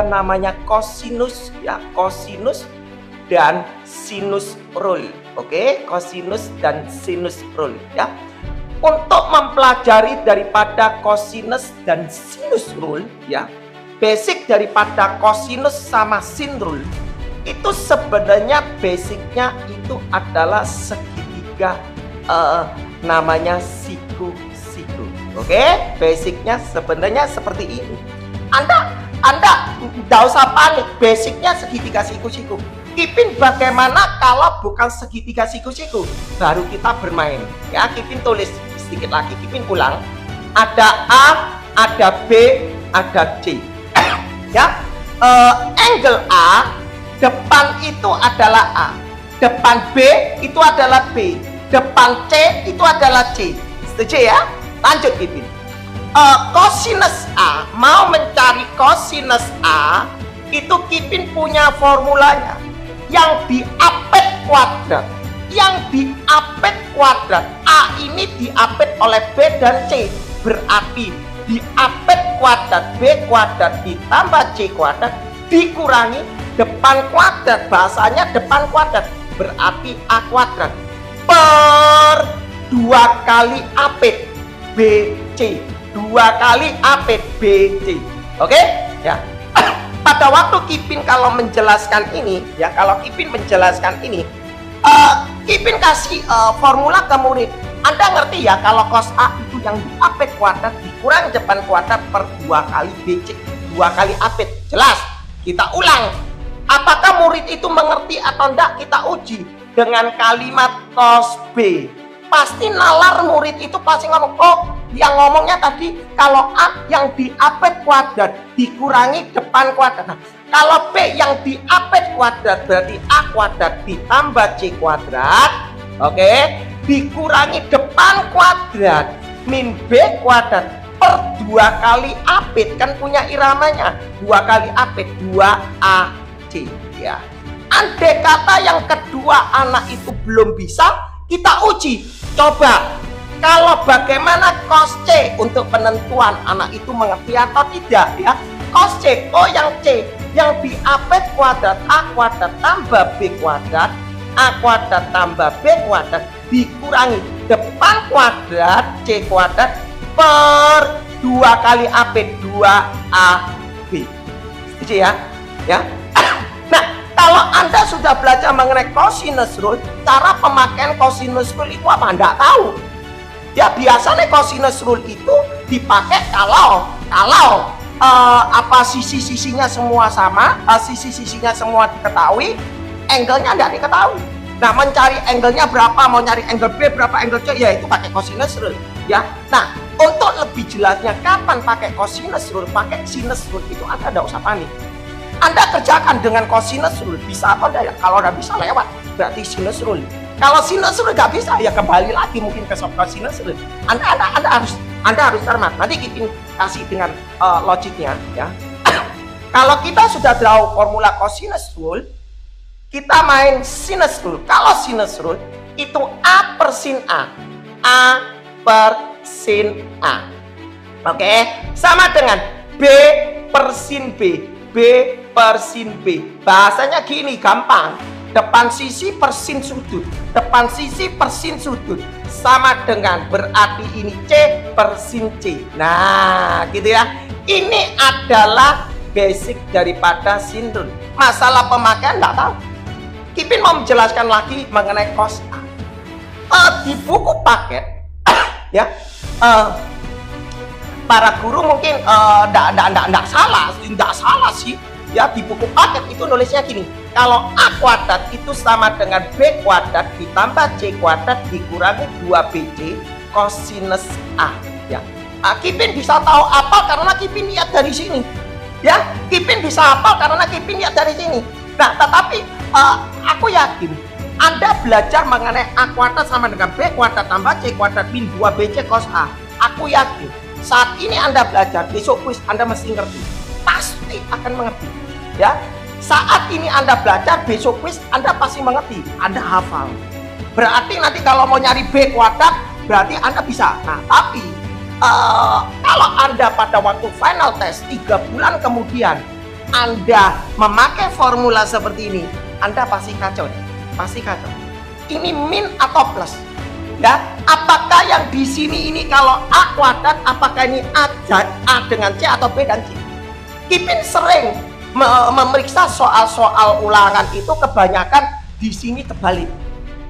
namanya kosinus ya, kosinus dan sinus rule. Oke, kosinus dan sinus rule ya. Untuk mempelajari daripada kosinus dan sinus rule ya, basic daripada kosinus sama sin rule itu sebenarnya basicnya itu adalah segitiga namanya siku-siku. Oke, basicnya sebenarnya seperti ini. Anda tidak usah panik, basicnya segitiga siku-siku. Kipin bagaimana kalau bukan segitiga siku-siku? Baru kita bermain. Ya, Kipin tulis sedikit lagi, Kipin ulang. Ada A, ada B, ada C. Ya, angle A, depan itu adalah A. Depan B itu adalah B. Depan C itu adalah C. Setuju ya? Lanjut Kipin. Kosinus A, mau mencari kosinus A, itu Kipin punya formulanya. Yang diapet kuadrat, yang diapet kuadrat, A ini diapet oleh B dan C, berarti diapet kuadrat B kuadrat ditambah C kuadrat dikurangi depan kuadrat, bahasanya depan kuadrat, berarti A kuadrat per 2 kali apet BC, 2 kali apet BC. Oke ya. Pada waktu Kipin kalau menjelaskan ini ya, kalau Kipin menjelaskan ini, Kipin kasih formula ke murid. Anda ngerti ya kalau cos A itu yang diapet kuadrat dikurangi depan kuadrat per 2 kali BC, 2 kali apet. Jelas? Kita ulang. Apakah murid itu mengerti atau enggak? Kita uji dengan kalimat cos B. Pasti nalar murid itu pasti ngomong, oh yang ngomongnya tadi kalau A yang diapet kuadrat dikurangi depan kuadrat. Nah, kalau B yang diapet kuadrat berarti A kuadrat ditambah C kuadrat, oke, dikurangi depan kuadrat min B kuadrat per 2 kali apet, kan punya iramanya 2 kali apet 2AC ya. Andai kata yang kedua anak itu belum bisa, kita uji. Coba kalau bagaimana cos C untuk penentuan anak itu mengerti atau tidak ya. Cos C, oh yang C yang diapet kuadrat A kuadrat tambah B kuadrat, A kuadrat tambah B kuadrat dikurangi depan kuadrat C kuadrat per 2 kali apet 2AB. Setuju ya? Ya. Nah, kalau Anda sudah belajar mengenai cosinus rule, cara pemakaian cosinus rule itu apa? Anda tahu. Ya biasanya cosinus rule itu dipakai kalau sisi-sisinya semua sama, sisi-sisinya semua diketahui, angle-nya tidak diketahui. Nah, mencari angle-nya berapa, mau nyari angle B berapa, angle C, ya itu pakai cosinus rule ya. Nah, untuk lebih jelasnya kapan pakai cosinus rule, pakai sinus rule itu Anda tidak usah panik. Anda kerjakan dengan cosinus rule, bisa apa enggak ya? Kalau udah bisa lewat, berarti sinus rule. Kalau sinus rule nggak bisa, ya kembali lagi mungkin ke cosinus rule. Anda harus cermat. Nanti kita kasih dengan logiknya ya. Kalau kita sudah tahu formula cosinus rule, kita main sinus rule. Kalau sinus rule itu A per sin A, A per sin A. Oke, sama dengan B per sin B, B per sin B. Bahasanya gini, gampang. Depan sisi per sin sudut, depan sisi per sin sudut sama dengan berarti ini C per sin C. Nah, gitu ya. Ini adalah basic daripada sin rule. Masalah pemakaian enggak tahu. Kipin mau menjelaskan lagi mengenai cos A. Di buku paket ya, para guru mungkin enggak salah sih. Ya, di buku paket itu nulisnya gini, kalau A kuadrat itu sama dengan B kuadrat ditambah C kuadrat dikurangi 2BC kosinus A ya. Kipin bisa tahu apa karena Kipin lihat dari sini ya. Kipin bisa apa karena Kipin lihat dari sini. Nah, tetapi aku yakin Anda belajar mengenai A kuadrat sama dengan B kuadrat tambah C kuadrat min 2BC cos A. Aku yakin saat ini Anda belajar, besok kuis Anda mesti ngerti, pasti akan mengerti ya. Saat ini Anda belajar, besok kuis Anda pasti mengerti, Anda hafal. Berarti nanti kalau mau nyari B kuadrat berarti Anda bisa. Nah, tapi kalau Anda pada waktu final test 3 bulan kemudian Anda memakai formula seperti ini, Anda pasti kacau, pasti kacau. Ini min atau plus, ya? Apakah yang di sini ini kalau A kuadrat, apakah ini A dengan C atau B dan C? Kipin sering memeriksa soal-soal ulangan itu kebanyakan di sini terbalik,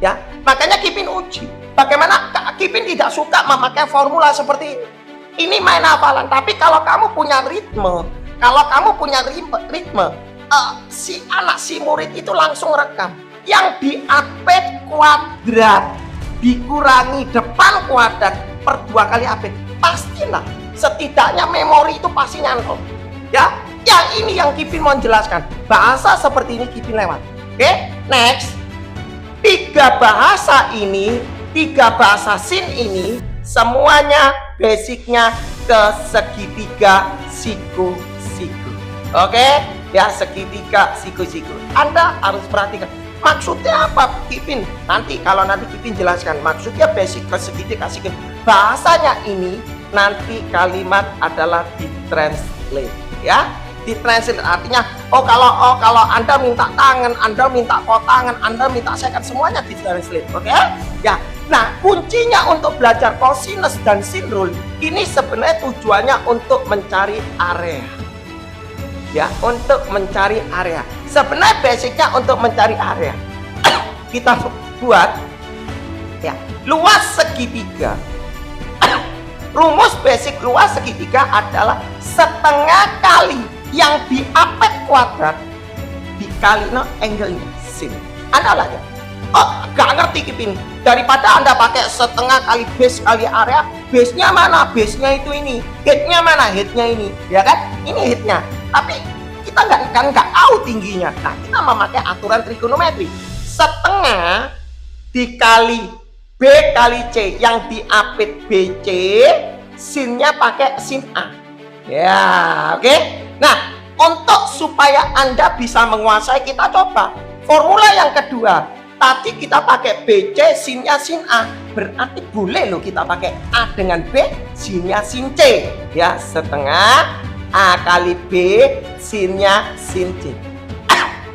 ya. Makanya Kipin uji. Bagaimana Kipin tidak suka memakai formula seperti ini. Ini main hafalan, tapi kalau kamu punya ritme, si anak si murid itu langsung rekam. Yang di AP kuadrat dikurangi depan kuadrat per 2 kali AP, pastilah setidaknya memori itu pasti nyantol, ya. Yang ini yang Kipin mau jelaskan, bahasa seperti ini Kipin lewat. Oke, next. 3 bahasa ini, 3 bahasa sin ini semuanya basicnya ke segitiga siku-siku. Oke, ya, segitiga siku-siku. Anda harus perhatikan maksudnya apa Kipin. Nanti Kipin jelaskan maksudnya basic ke segitiga siku. Bahasanya ini nanti kalimat adalah ditranslate, ya. Ditranslate artinya kalau Anda minta tangan, Anda minta kotangan, Anda minta second, semuanya ditranslate. Oke? Ya. Nah, kuncinya untuk belajar cosinus dan sin rule ini sebenarnya tujuannya untuk mencari area. Ya, untuk mencari area. Sebenarnya basicnya untuk mencari area. Kita buat ya, luas segitiga. Rumus basic luas segitiga adalah setengah kali yang di AP kuadrat dikali angle-nya sin. Anda belajar. Oh, gak ngerti Kipin. Daripada Anda pakai setengah kali base kali area, base-nya mana? Base-nya itu ini. Head-nya mana? Head-nya ini. Ya kan? Ini head-nya. Tapi kita nggak tahu tingginya. Nah, kita memakai aturan trigonometri. Setengah dikali B kali C. Yang diapit BC, sin-nya pakai sin A. Ya, oke? Nah, untuk supaya Anda bisa menguasai, kita coba formula yang kedua. Tadi kita pakai BC, sinnya sin A. Berarti boleh loh kita pakai A dengan B, sinnya sin C. Ya, setengah A kali B, sinnya sin C.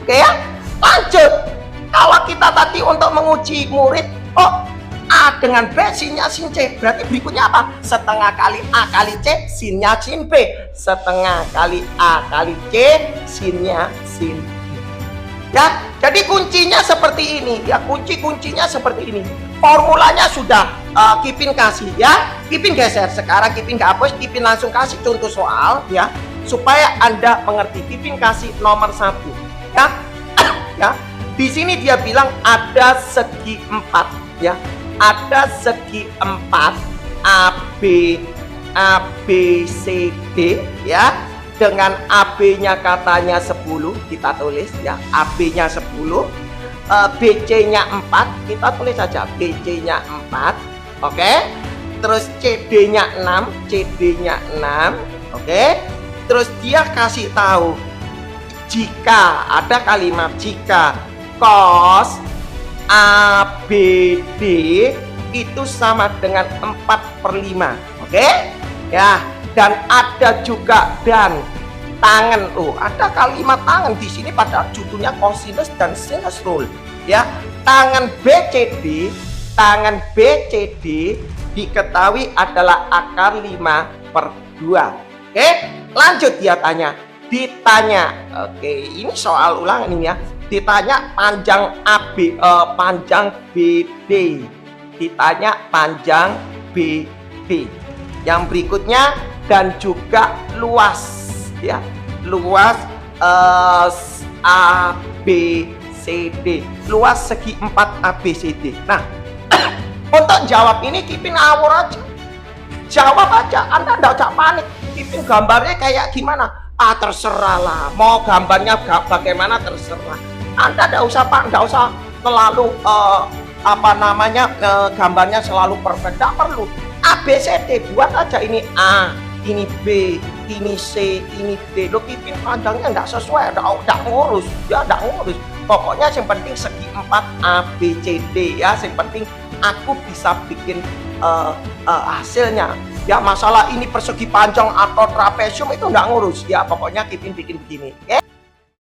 Oke ya, lanjut. Kalau kita tadi untuk menguji murid, A dengan B, sinnya sin C. Berarti berikutnya apa? Setengah kali A kali C, sinnya sin B. Setengah kali A kali C, sinnya sin B. Ya, jadi kuncinya seperti ini. Ya, kuncinya seperti ini. Formulanya sudah Kipin kasih, ya. Kipin geser. Sekarang Kipin nggak hapus, Kipin langsung kasih contoh soal, ya, supaya Anda mengerti. Kipin kasih nomor 1, ya. Ya, di sini dia bilang ada segi 4, ya. Ada segi 4 ABCD, ya. Dengan AB-nya katanya 10, kita tulis ya, AB-nya 10, BC-nya 4, kita tulis saja BC-nya 4, oke. Terus CD-nya 6, CD-nya 6, oke. Terus dia kasih tahu jika ada kalimat jika cos ABD itu sama dengan 4/5, oke? Ya. Dan ada juga dan tangan. Ada kalimat tangan di sini padahal judulnya cosinus dan sinus rule, ya. Tangan BCD diketahui adalah akar 5/2. Oke, lanjut dia ditanya. Oke, ini soal ulangan ini ya. Ditanya panjang panjang BD. Ditanya panjang BD. Yang berikutnya dan juga luas, ya, luas ABCD, luas segi 4 ABCD. Nah, untuk jawab ini Kipin ngawur aja, jawab aja. Anda enggak usah panik. Kipin gambarnya kayak gimana? Terserah lah. Mau gambarnya bagaimana terserah. Anda enggak usah terlalu gambarnya selalu perfect. Enggak perlu. ABCD buat aja, ini A, ini B, ini C, ini D. Lo Kipin panjangnya nggak sesuai, nggak ngurus, ya nggak ngurus. Pokoknya yang penting segi 4 ABCD, ya. Yang penting aku bisa bikin hasilnya. Ya masalah ini persegi panjang atau trapesium itu nggak ngurus. Ya pokoknya Kipin bikin begini. Oke?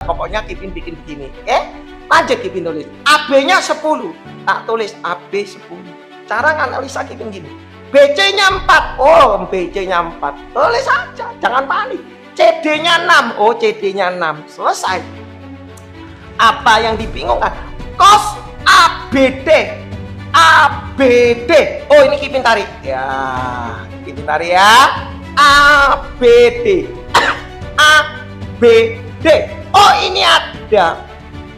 Pokoknya Kipin bikin begini. Oke? Lanjut Kipin tulis. AB-nya 10. Tak tulis AB 10. Cara nganalisa Kipin gini. BC-nya 4. Oh, BC-nya 4. Tulis aja, jangan panik. CD-nya 6. Oh, CD-nya 6. Selesai. Apa yang dibingungkan? Cos ABD. ABD. Oh, ini Kipin tarik. Ya, Kipin tarik ya. ABD. ABD. Oh, ini ada.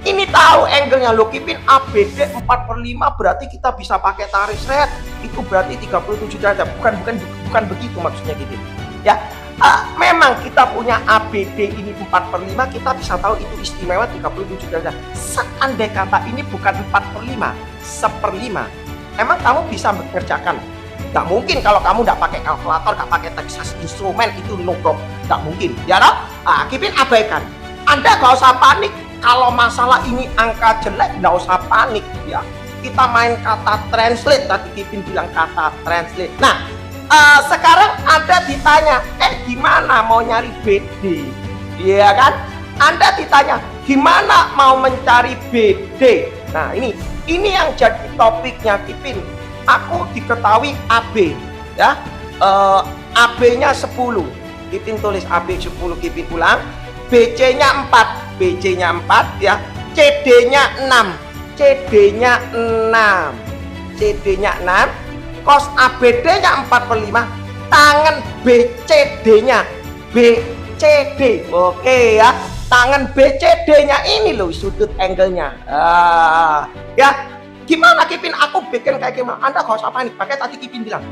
Ini tahu angle-nya lo Kipin. ABD 4/5 berarti kita bisa pakai tarik red. Itu berarti 37 derajat. Bukan begitu maksudnya Kipin. Ya. Memang kita punya ABD ini 4/5, kita bisa tahu itu istimewa 37 derajat. Seandai kata ini bukan 4/5, 1/5, emang kamu bisa mengerjakan? Gak mungkin kalau kamu gak pakai kalkulator, gak pakai Texas Instrument, itu no problem. Gak mungkin, ya toh? Kipin abaikan. Anda gak usah panik kalau masalah ini angka jelek, gak usah panik ya. Kita main kata translate, tadi Kipin bilang kata translate. Nah, sekarang Anda ditanya, gimana mau nyari BD? Iya kan? Anda ditanya, gimana mau mencari BD? Nah, ini yang jadi topiknya Kipin. Aku diketahui AB, ya. AB-nya 10. Kipin tulis AB 10, Kipin ulang. BC-nya 4, BC-nya 4 ya. CD-nya 6, CD-nya 6, CD-nya 6. Cos ABD-nya 4/5, tangan BCD-nya BCD. Oke ya, tangan BCD-nya ini loh sudut angle-nya. Ya, gimana Kipin aku bikin kayak gimana? Anda gak usah panik. Pakai tadi Kipin bilang,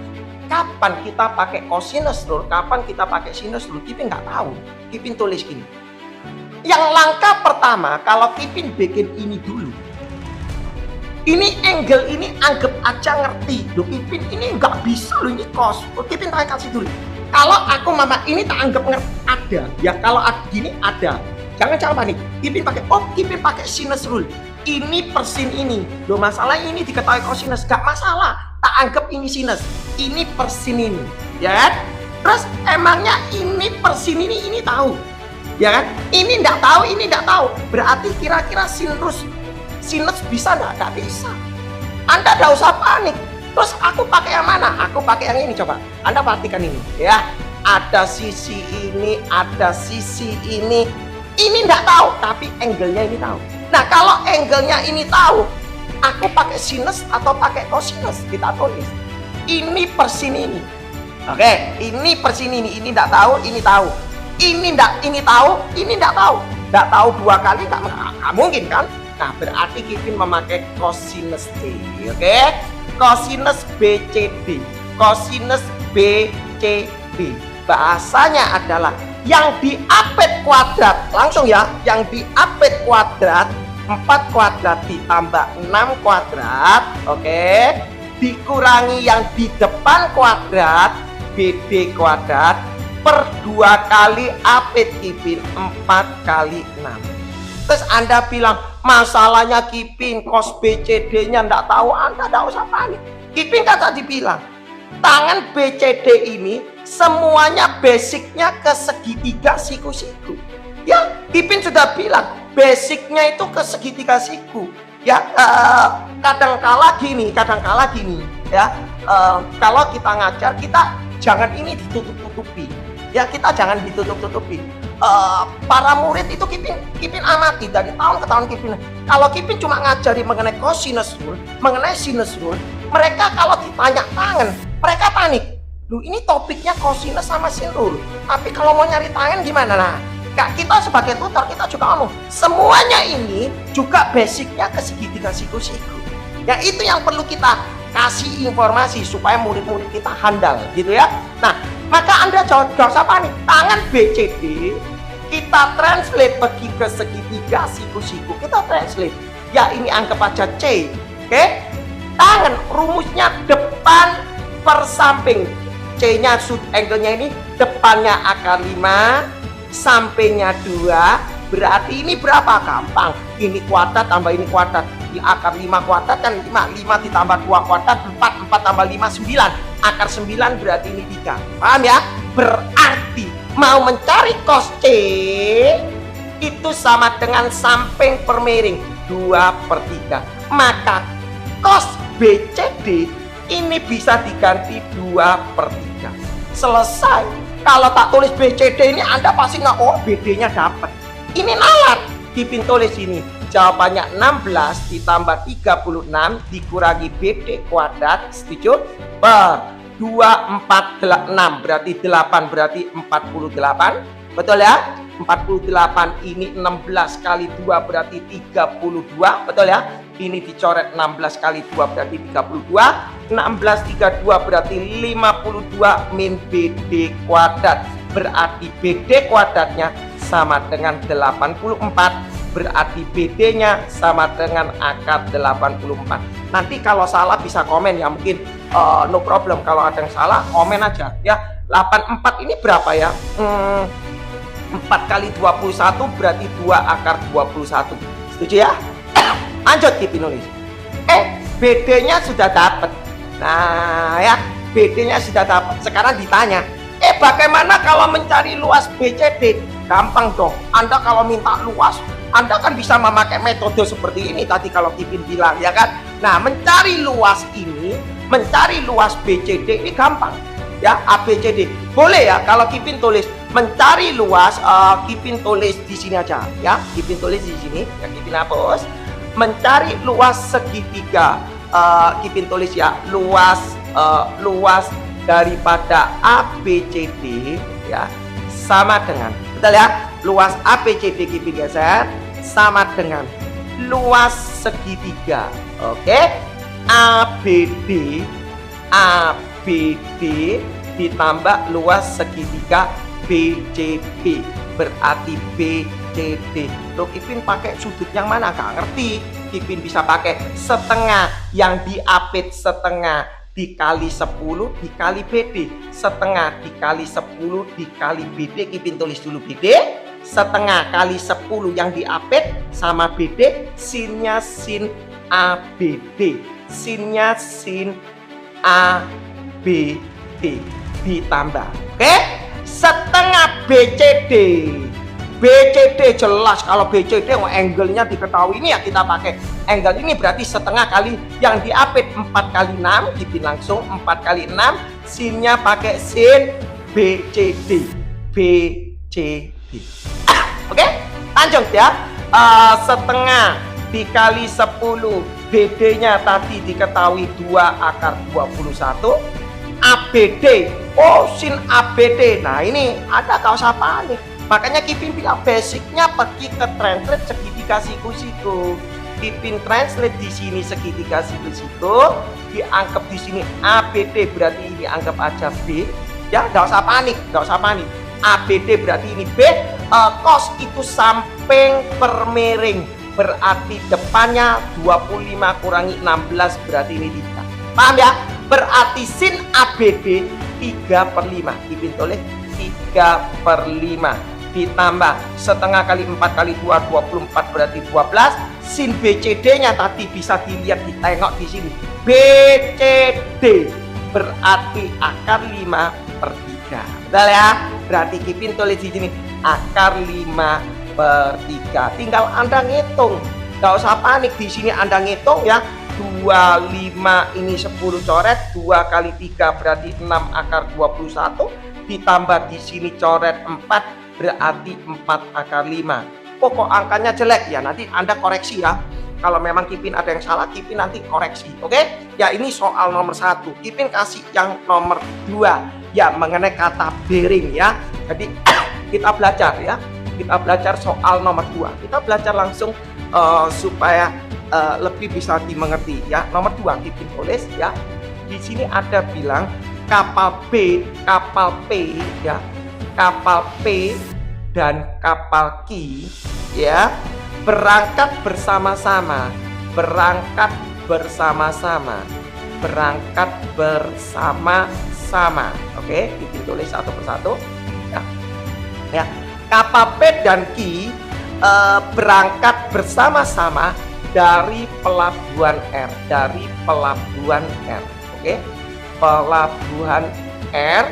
kapan kita pakai cosinus rule, kapan kita pakai sinus rule, Kipin nggak tahu. Kipin tulis gini. Yang langkah pertama, kalau Kipin bikin ini dulu. Ini angle ini anggap aja ngerti. Loh Kipin ini nggak bisa loh ini cos. Kipin tak kasih dulu. Kalau aku mama ini tak anggap ngerti ada. Ya kalau gini ada. Jangan panik. Kipin pakai sinus rule. Ini persin ini. Loh masalah ini diketahui cosinus. Gak masalah. Tak anggap ini sinus. Ini persin ini. Ya kan? Terus emangnya ini persin ini tahu. Ya kan? Ini nggak tahu, ini nggak tahu. Berarti kira-kira sinus bisa nggak? Nggak bisa. Anda nggak usah panik. Terus aku pakai yang mana? Aku pakai yang ini, coba. Anda perhatikan ini, ya. Ada sisi ini, ada sisi ini. Ini nggak tahu, tapi angle-nya ini tahu. Nah, kalau angle-nya ini tahu, aku pakai sinus atau pakai cosinus? Kita tulis. Ini persin ini. Oke, ini persin ini nggak tahu, ini tahu. Ini tahu, ini nggak tahu. Nggak tahu dua kali nggak mungkin kan? Nah, berarti Kipin memakai cosinus C, oke? Cosinus BCD, cosinus BCD. Bahasanya adalah yang di apet kuadrat, langsung ya, yang di apet kuadrat, 4 kuadrat ditambah 6 kuadrat, oke? Dikurangi yang di depan kuadrat, BD kuadrat, per 2 kali apet Kipin, 4 kali 6. Terus Anda bilang, masalahnya Kipin cos BCD-nya nggak tahu, Anda nggak usah panik. Kipin kan tadi bilang, tangan BCD ini semuanya basicnya ke segitiga siku-siku. Ya, Kipin sudah bilang, basicnya itu ke segitiga siku. Ya, kadang-kala gini, ya. Kalau kita ngajar, kita jangan ini ditutup-tutupi. Ya, kita jangan ditutup-tutupi. Para murid itu Kipin amati dari tahun ke tahun Kipin. Kalau Kipin cuma ngajari mengenai cosinus rule, mengenai sinus rule, mereka kalau ditanya tangan, mereka panik. Loh, ini topiknya cosinus sama sin rule. Tapi kalau mau nyari tangan gimana? Nah, kita sebagai tutor kita juga ngomong, semuanya ini juga basicnya ke segitiga siku-siku. Ya, itu yang perlu kita kasih informasi supaya murid-murid kita handal gitu ya. Nah, maka Anda jangan usah panik. Tangan BCD kita translate pergi ke segitiga siku-siku. Kita translate. Ya, ini anggap aja C. Oke? Tangan rumusnya depan per samping. C-nya sud angle-nya ini depannya akar 5, sampingnya 2, Berarti ini berapa? Gampang. Ini kuadrat tambah ini kuadrat. Di akar 5 kuadrat kan 5. 5 ditambah 2 kuadrat 4. 4 tambah 5 9. Akar 9 berarti ini 3. Paham ya? Berarti mau mencari cos C itu sama dengan samping per miring 2/3. Maka cos BCD ini bisa diganti 2/3. Selesai. Kalau tak tulis BCD ini Anda pasti nggak, oh BD-nya dapat. Ini nalar. Kipin tulis ini. Jawabannya 16 ditambah 36 dikurangi BD kuadrat. Setuju? Per 2, 4, 6 berarti 8 berarti 48. Betul ya? 48 ini 16 kali 2 berarti 32. Betul ya? Ini dicoret 16 kali 2 berarti 32. 16 32 berarti 52 min BD kuadrat. Berarti BD kuadratnya sama dengan 84. Berarti BD-nya sama dengan akar 84. Nanti kalau salah bisa komen ya, mungkin no problem. Kalau ada yang salah komen aja ya. 84 ini berapa ya? 4 kali 21 berarti 2 akar 21. Setuju ya? Lanjut Kipin nulis. BD-nya sudah dapat. Nah ya, BD-nya sudah dapat. Sekarang ditanya, bagaimana kalau mencari luas BCD? Gampang dong. Anda kalau minta luas, Anda kan bisa memakai metode seperti ini tadi kalau Kipin bilang ya kan. Nah, mencari luas ini, mencari luas BCD ini gampang. Ya, ABCD. Boleh ya kalau Kipin tulis mencari luas, Kipin tulis di sini aja ya. Kipin tulis di sini, ya Kipin hapus. Mencari luas segitiga, Kipin tulis ya, luas daripada ABCD ya sama dengan, betul ya, luas ABCD Kipin geser sama dengan luas segitiga. Oke, ABD ditambah luas segitiga BCD berarti BCD. Loh, Kipin pakai sudut yang mana? Gak ngerti. Kipin bisa pakai setengah, yang diapit setengah dikali 10 dikali BD. Setengah dikali 10 dikali BD. Kipin tulis dulu BD. Setengah kali 10 yang diapit sama BD. Sinnya sin ABD. Sinnya sin ABD ditambah. Oke? Setengah BCD. BCD jelas kalau BCD angle-nya diketahui ini ya kita pakai angle ini, berarti setengah kali yang diapit 4 kali 6, Kipin langsung 4 kali 6, sinnya pakai sin BCD. Oke, lanjut ya. Setengah dikali 10, BD-nya tadi diketahui 2 akar 21. ABD, oh sin ABD. Nah ini ada gak usah panik. Makanya Kipin bilang basicnya pergi ke translate segitiga siku-siku. Kipin translate di sini segitiga siku-siku, dianggap di sini ABD berarti ini anggap aja B. Ya, gak usah panik, gak usah panik. ABD berarti ini B. Cos itu samping per miring, berarti depannya 25 kurangi 16 berarti ini 3. Paham ya? Berarti sin ABD 3/5. Kipin tulis 3/5 ditambah setengah kali 4 kali 2 24 berarti 12. Sin BCD nya tadi bisa dilihat, ditengok di sini. BCD berarti akar 5/3. Betul ya? Berarti Kipin tulis di sini akar 5/3. Tinggal Anda ngitung. Gak usah panik di sini Anda ngitung ya. 25 ini 10 coret, 2 kali 3 berarti 6 akar 21, ditambah di sini coret 4 berarti 4 akar 5. Pokok angkanya jelek ya, nanti Anda koreksi ya. Kalau memang Kipin ada yang salah, Kipin nanti koreksi. Oke? Ya ini soal nomor 1. Kipin kasih yang nomor 2 ya, mengenai kata bearing ya. Jadi kita belajar ya. Kita belajar soal nomor 2. Kita belajar langsung supaya lebih bisa dimengerti ya. Nomor 2 Kipin tulis ya. Di sini ada bilang kapal P ya. Kapal P dan kapal Q ya berangkat bersama-sama. Oke, Kipin tulis satu persatu ya. Kapal P dan Q berangkat bersama-sama dari pelabuhan R, oke, pelabuhan R,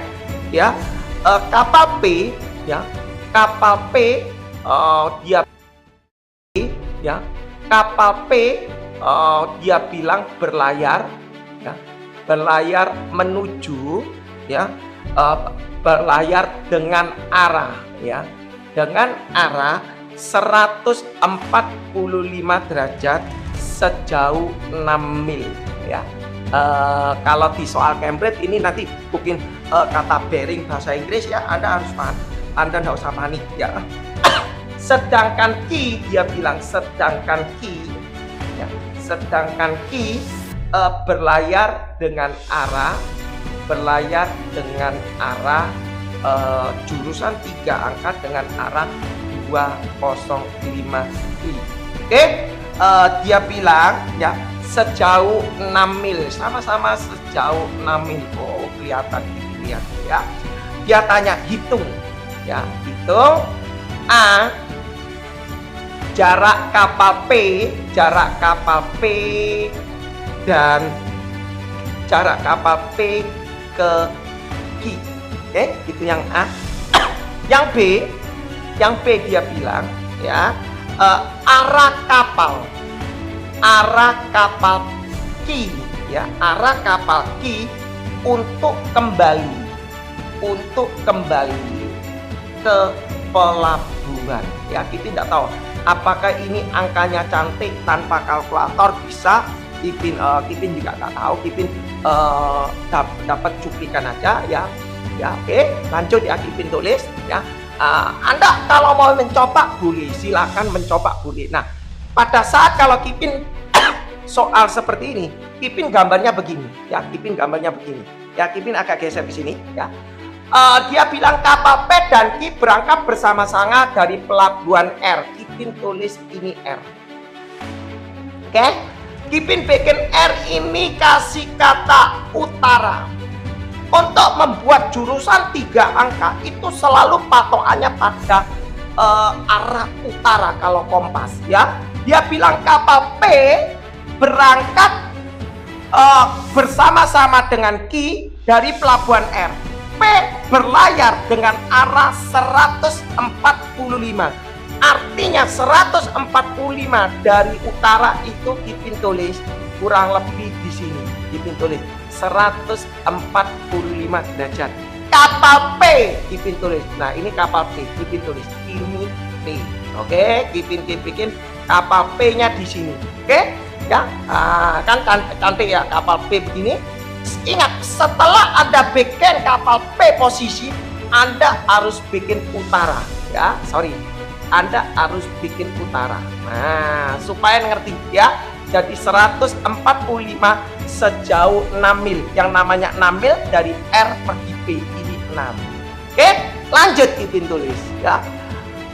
ya. Kapal P, ya, kapal P, dia ya, kapal P, dia bilang berlayar, ya, berlayar menuju, ya, berlayar dengan arah, ya, dengan arah 145 derajat sejauh 6 mil, ya. Kalau di soal Cambridge ini nanti mungkin kata bearing bahasa Inggris, ya, Anda harus paham, Anda tidak usah panik, ya. Sedangkan Q, dia bilang sedangkan Q, ya, sedangkan Q berlayar dengan arah jurusan 3 angka dengan arah 205 Q. Oke, dia bilang, ya, sejauh 6 mil, sama-sama sejauh 6 mil. Oh, kelihatan ini, ya. Dia tanya hitung, ya, hitung A, jarak kapal P dan jarak kapal P ke Q. Oke, itu yang A. Yang B dia bilang, ya, arah kapal Q, ya, arah kapal Q untuk kembali ke pelabuhan, ya. Kita tidak tahu apakah ini angkanya cantik tanpa kalkulator bisa. Kipin juga nggak tahu. Kipin dapat cuplikan aja, ya. Ya, oke, lanjut, ya. Kipin tulis, ya. Anda kalau mau mencoba boleh, silakan mencoba boleh. Nah, pada saat kalau Kipin soal seperti ini, Kipin gambarnya begini, ya. Kipin gambarnya begini, ya. Kipin agak geser ke sini, ya. Dia bilang kapal P dan Q berangkat bersama-sama dari pelabuhan R. Kipin tulis ini R. Oke, Kipin bikin R ini kasih kata utara. Untuk membuat jurusan 3 angka itu selalu patokannya pada arah utara kalau kompas, ya. Dia bilang kapal P berangkat bersama-sama dengan Q dari pelabuhan R. P berlayar dengan arah 145. Artinya 145 dari utara itu Kipin tulis kurang lebih di sini. Kipin tulis 145 derajat. Kapal P Kipin tulis. Nah, ini kapal P Kipin tulis. Ini P. Oke, Kipin bikin kapal P-nya di sini. Oke? Ya. Kan cantik, ya, kapal P begini. Ingat, setelah Anda bikin kapal P posisi, Anda harus bikin utara, ya. Anda harus bikin utara. Nah, supaya ngerti, ya. Jadi 145 sejauh 6 mil. Yang namanya 6 mil dari R pergi P, ini 6. Oke, lanjut Kipin tulis, ya.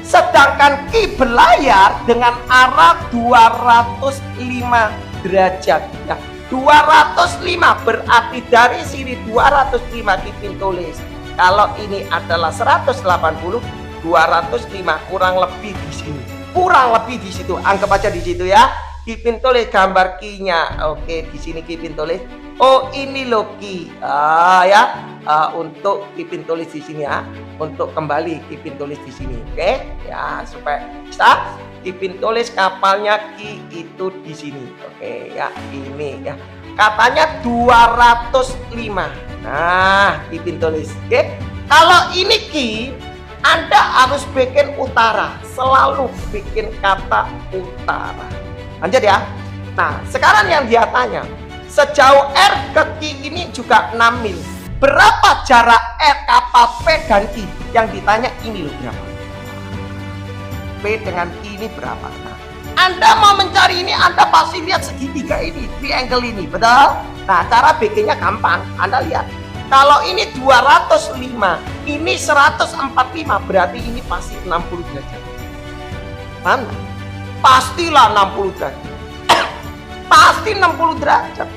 Sedangkan Q berlayar dengan arah 205 derajat, ya. 205 berarti dari sini 205 Kipin tulis. Kalau ini adalah 180, 205 kurang lebih di sini. Kurang lebih di situ. Anggap aja di situ, ya. Kipin tulis gambar Q-nya. Oke, di sini Kipin tulis. Oh, ini loh Q. Ya. Untuk Kipin tulis di sini, ya. Untuk kembali Kipin tulis di sini. Oke? Ya, supaya bisa Kipin tulis kapalnya Q itu di sini. Oke, ya. Ini, ya. Katanya 205. Nah, Kipin tulis. Oke? Kalau ini Q, Anda harus bikin utara. Selalu bikin kata utara. Lanjut, ya. Nah, sekarang yang dia tanya, sejauh R ke Q ini juga 6 mil. Berapa jarak R kapal P dan Q? Yang ditanya ini loh berapa? P dengan Q ini berapa? Nah, Anda mau mencari ini, Anda pasti lihat segitiga ini, triangle ini, betul? Nah, cara bikinnya gampang. Anda lihat. Kalau ini 205, ini 145, berarti ini pasti 60 derajat. Paham? Pastilah 60 derajat. Pasti 60 derajat.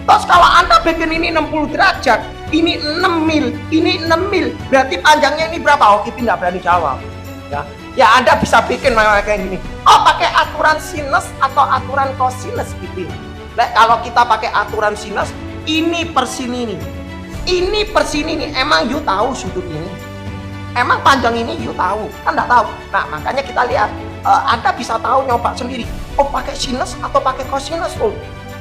Terus kalau Anda bikin ini 60 derajat, ini 6 mil, ini 6 mil, berarti panjangnya ini berapa? Oh, Kipin nggak berani jawab. Ya, Ya Anda bisa bikin kayak gini. Oh, pakai aturan sinus atau aturan kosinus Kipin. Nah, kalau kita pakai aturan sinus, ini per sini nih. Ini per sini nih. Emang you tahu sudut ini? Emang panjang ini you tahu? Kan nggak tahu. Nah, makanya kita lihat. Anda bisa tahu nyoba sendiri. Oh, pakai sinus atau pakai kosinus? Oh,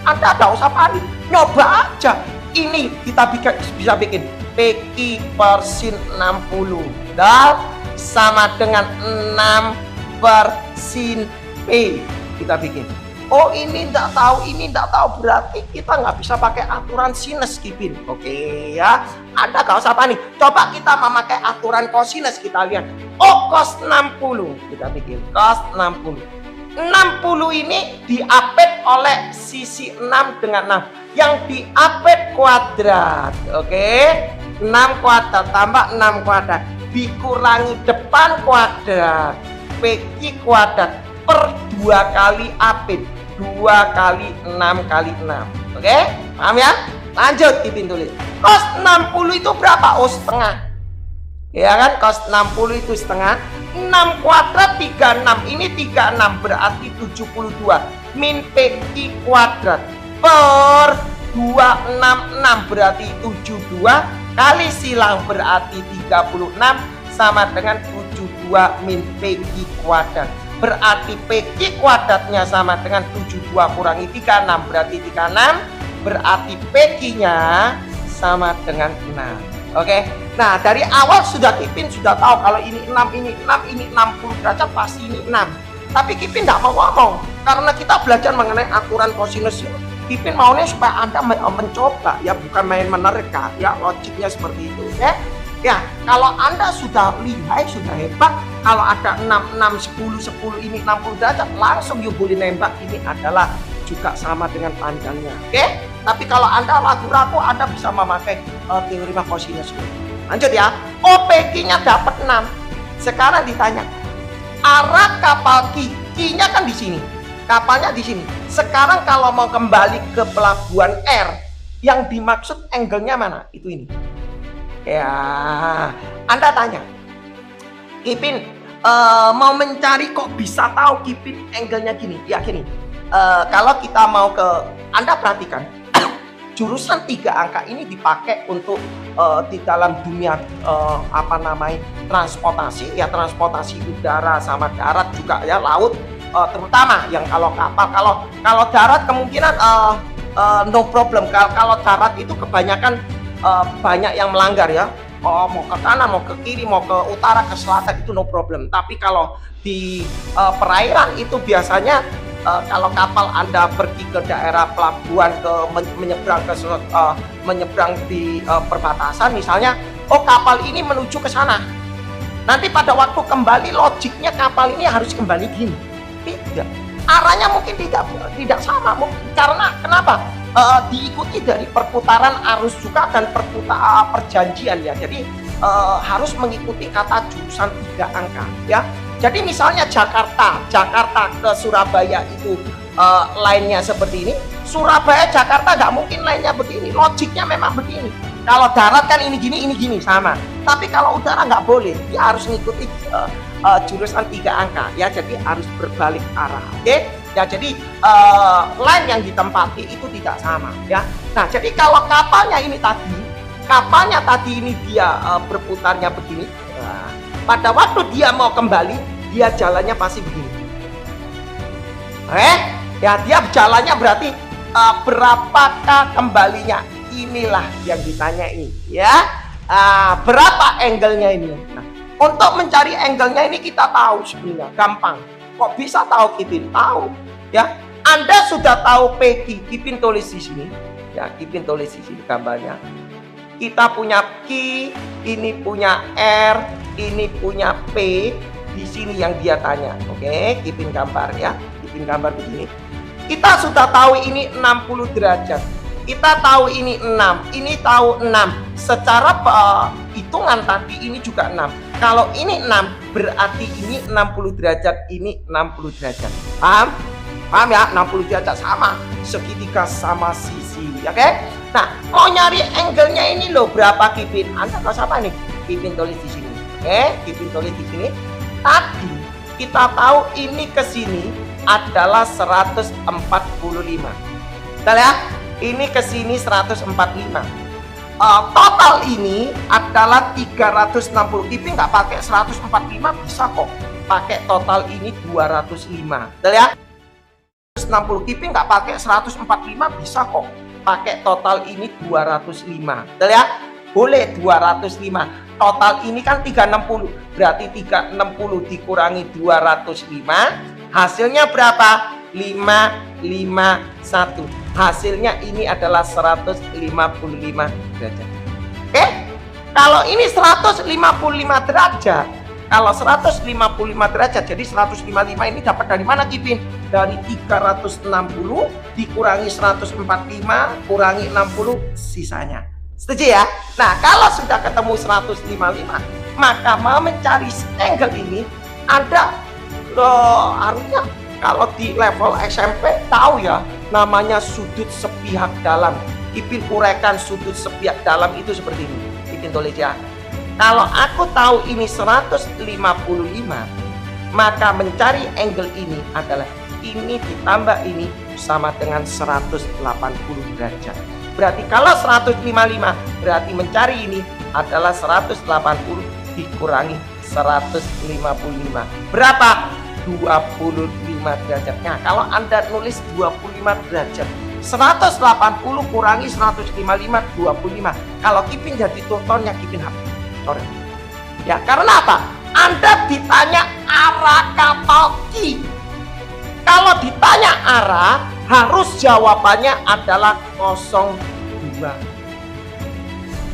Anda nggak usah panik. Nyoba aja. Ini kita bisa bikin PQ per sin 60. Dan sama dengan 6 per sin P. Kita bikin. Oh, ini enggak tahu, ini enggak tahu. Berarti kita nggak bisa pakai aturan sinus Kipin. Oke ya. Anda nggak usah panik. Coba kita memakai aturan kosinus. Kita lihat. Oh, cos 60. Kita bikin cos 60. 60 ini diapit oleh sisi 6 dengan 6. Yang diapit kuadrat. Oke. 6 kuadrat tambah 6 kuadrat. Dikurangi depan kuadrat. PQ kuadrat per 2 kali apit. 2 kali 6 kali 6. Oke? Paham ya? Lanjut Kipin tulis. Cos 60 itu berapa? Oh, setengah. Ya kan? Cos 60 itu setengah. 6 kuadrat 36. Ini 36 berarti 72. Min PQ kuadrat per 266 berarti 72 kali silang berarti 36 sama dengan 72 min PQ kuadrat. Berarti PQ kuadratnya sama dengan 72 kurangi 36 berarti 36. Berarti PQ-nya sama dengan 6. Oke. Nah, dari awal Kipin sudah tahu kalau ini 6, ini 6, ini 60 derajat pasti ini 6. Tapi Kipin tidak mau ngomong karena kita belajar mengenai aturan kosinus. Kipin maunya supaya Anda mencoba ya, bukan main menerka ya, logiknya seperti itu ya. Ya, kalau Anda sudah lihai, sudah hebat, kalau ada 6, 6, 10, 10 ini 60 derajat, langsung you boleh nembak ini adalah juga sama dengan panjangnya. Oke? Tapi kalau Anda ragu-ragu, Anda bisa memakai teori kosinus. Lanjut ya. OPQ-nya dapat 6. Sekarang ditanya, arah kapal Q-nya kan di sini. Kapalnya di sini. Sekarang kalau mau kembali ke pelabuhan R, yang dimaksud angle-nya mana? Itu ini. Ya, Anda tanya, Kipin mau mencari kok bisa tahu Kipin angle-nya gini? Ya gini, kalau kita mau ke, Anda perhatikan, jurusan 3 angka ini dipakai untuk di dalam dunia transportasi ya, transportasi udara sama darat juga ya, laut terutama yang kalau kapal, kalau darat kemungkinan no problem. Kalau darat itu kebanyakan banyak yang melanggar ya. Oh, mau ke kanan, mau ke kiri, mau ke utara, ke selatan itu no problem. Tapi kalau di perairan itu biasanya kalau kapal Anda pergi ke daerah pelabuhan, menyeberang di perbatasan misalnya, oh kapal ini menuju ke sana. Nanti pada waktu kembali logiknya kapal ini harus kembali gini. Tidak. Arahnya mungkin tidak sama. Karena kenapa? Diikuti dari perputaran arus juga dan perjanjian ya. Jadi harus mengikuti kata jurusan 3 angka ya. Jadi misalnya Jakarta ke Surabaya itu lainnya seperti ini. Surabaya Jakarta nggak mungkin lainnya begini. Logiknya memang begini. Kalau darat kan ini gini sama. Tapi kalau udara nggak boleh. Dia harus mengikuti jurusan 3 angka ya. Jadi harus berbalik arah. Oke? Ya, jadi line yang ditempati itu tidak sama ya. Nah, jadi kalau kapalnya tadi ini dia berputarnya begini. Nah, pada waktu dia mau kembali, dia jalannya pasti begini. Ya dia jalannya berarti berapakah kembalinya? Inilah yang ditanya ini ya. Berapa angle-nya ini? Nah, untuk mencari angle-nya ini kita tahu sebenarnya gampang. Kok bisa tahu Kipin? Tahu ya. Anda sudah tahu PQ, Kipin tulis di sini ya. Kipin tulis di sini gambarnya. Kita punya Q, ini punya R, ini punya P. Di sini yang dia tanya. Oke, Kipin gambar ya. Kipin gambar begini. Kita sudah tahu ini 60 derajat. Kita tahu ini 6, ini tahu 6. Secara hitungan tadi ini juga 6. Kalau ini 6 berarti ini 60 derajat, ini 60 derajat. Paham? Paham ya? 60 derajat sama segitiga sama sisi, oke? Nah, mau nyari angle-nya ini loh berapa Kipin? Anda nggak usah panik. Kipin tulis di sini. Oke, Kipin tulis di sini. Tadi Kita tahu ini ke sini adalah 145. Kita lihat, ini ke sini 145. Total ini adalah 360. Kipin nggak pakai 145 bisa kok. Pakai total ini 205. Kita lihat, 160. Kipin nggak pakai 145 bisa kok. Pakai total ini 205. Kita lihat, boleh 205. Total ini kan 360. Berarti 360 dikurangi 205. Hasilnya berapa? 551. Hasilnya ini adalah 155 derajat. Oke? Kalau ini 155 derajat. Kalau 155 derajat, jadi 155 ini dapat dari mana, Kipin? Dari 360 dikurangi 145 kurangi 60 sisanya. Setuju ya? Nah, kalau sudah ketemu 155, maka mau mencari angle ini Anda harusnya kalau di level SMP tahu ya, namanya sudut sepihak dalam. Kipin uraikan sudut sepihak dalam itu seperti ini. Kipin tulis ya. Kalau aku tahu ini 155, maka mencari angle ini adalah ini ditambah ini sama dengan 180 derajat. Berarti kalau 155, berarti mencari ini adalah 180 dikurangi 155. Berapa? 25 derajat. Nah, kalau Anda nulis 25 derajat, 180 kurangi 155, 25. Kalau Kipin jadi tutornya, Kipin hapus. Sorry. Ya, karena apa? Anda ditanya arah katoki. Kalau ditanya arah, harus jawabannya adalah 02.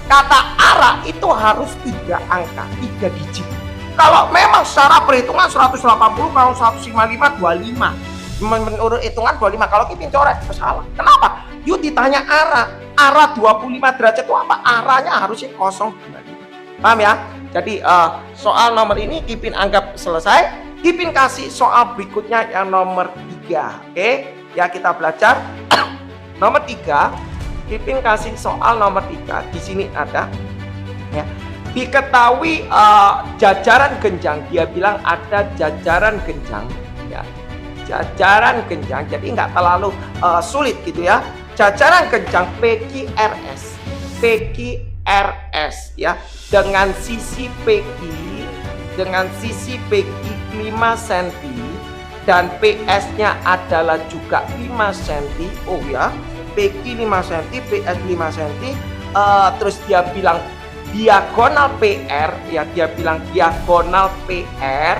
Kata arah itu harus 3 angka, 3 digit. Kalau memang secara perhitungan 180, kalau 155, 25. Menurut hitungan 25. Kalau Kipin coret, salah. Kenapa? Yuk ditanya arah. Arah 25 derajat itu apa? Arahnya harusnya 0,25. Paham ya? Jadi soal nomor ini Kipin anggap selesai. Kipin kasih soal berikutnya yang nomor 3. Oke? Ya, kita belajar. Nomor 3, Kipin kasih soal nomor 3. Di sini ada ya. Diketahui jajaran genjang, dia bilang ada jajaran genjang ya. Jajaran genjang, jadi nggak terlalu sulit gitu ya. Jajaran genjang PQRS. PQRS ya, dengan sisi PQ 5 cm dan PS-nya adalah juga 5 cm. Oh ya, PQ 5 cm, PS 5 cm. Terus dia bilang diagonal PR ya, dia bilang diagonal PR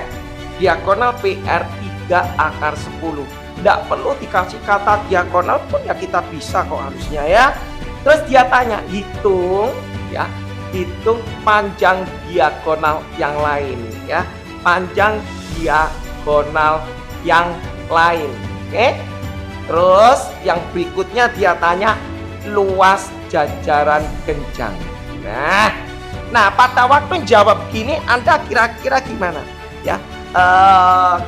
3 akar 10. Tidak perlu dikasih kata diagonal pun ya kita bisa kok harusnya ya. Terus dia tanya hitung ya, hitung panjang diagonal yang lain ya, panjang diagonal yang lain. Oke. Terus yang berikutnya dia tanya luas jajaran genjang. Nah, pada waktu jawab gini, Anda kira-kira gimana? Ya,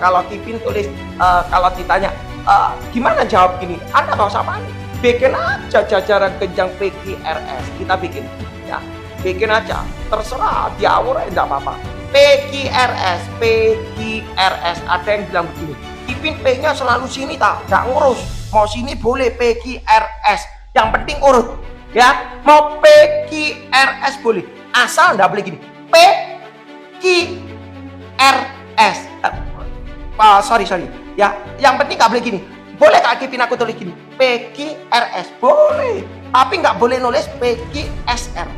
kalau Kipin tulis, kalau ditanya gimana jawab gini, Anda nggak usah panik. Bikin aja jajaran genjang PQRS. Kita bikin, ya, bikin aja. Terserah, diawur enggak apa-apa. PQRS. Ada yang bilang begini, Kipin P-nya selalu sini tak, nggak ngurus. Mau sini boleh PQRS. Yang penting urut. Ya, mau PQRS boleh, asal nggak boleh gini PQRS. Sorry ya, yang penting nggak boleh gini. Boleh Kak Kipin aku tulis gini PQRS, boleh, tapi nggak boleh nulis PQSR.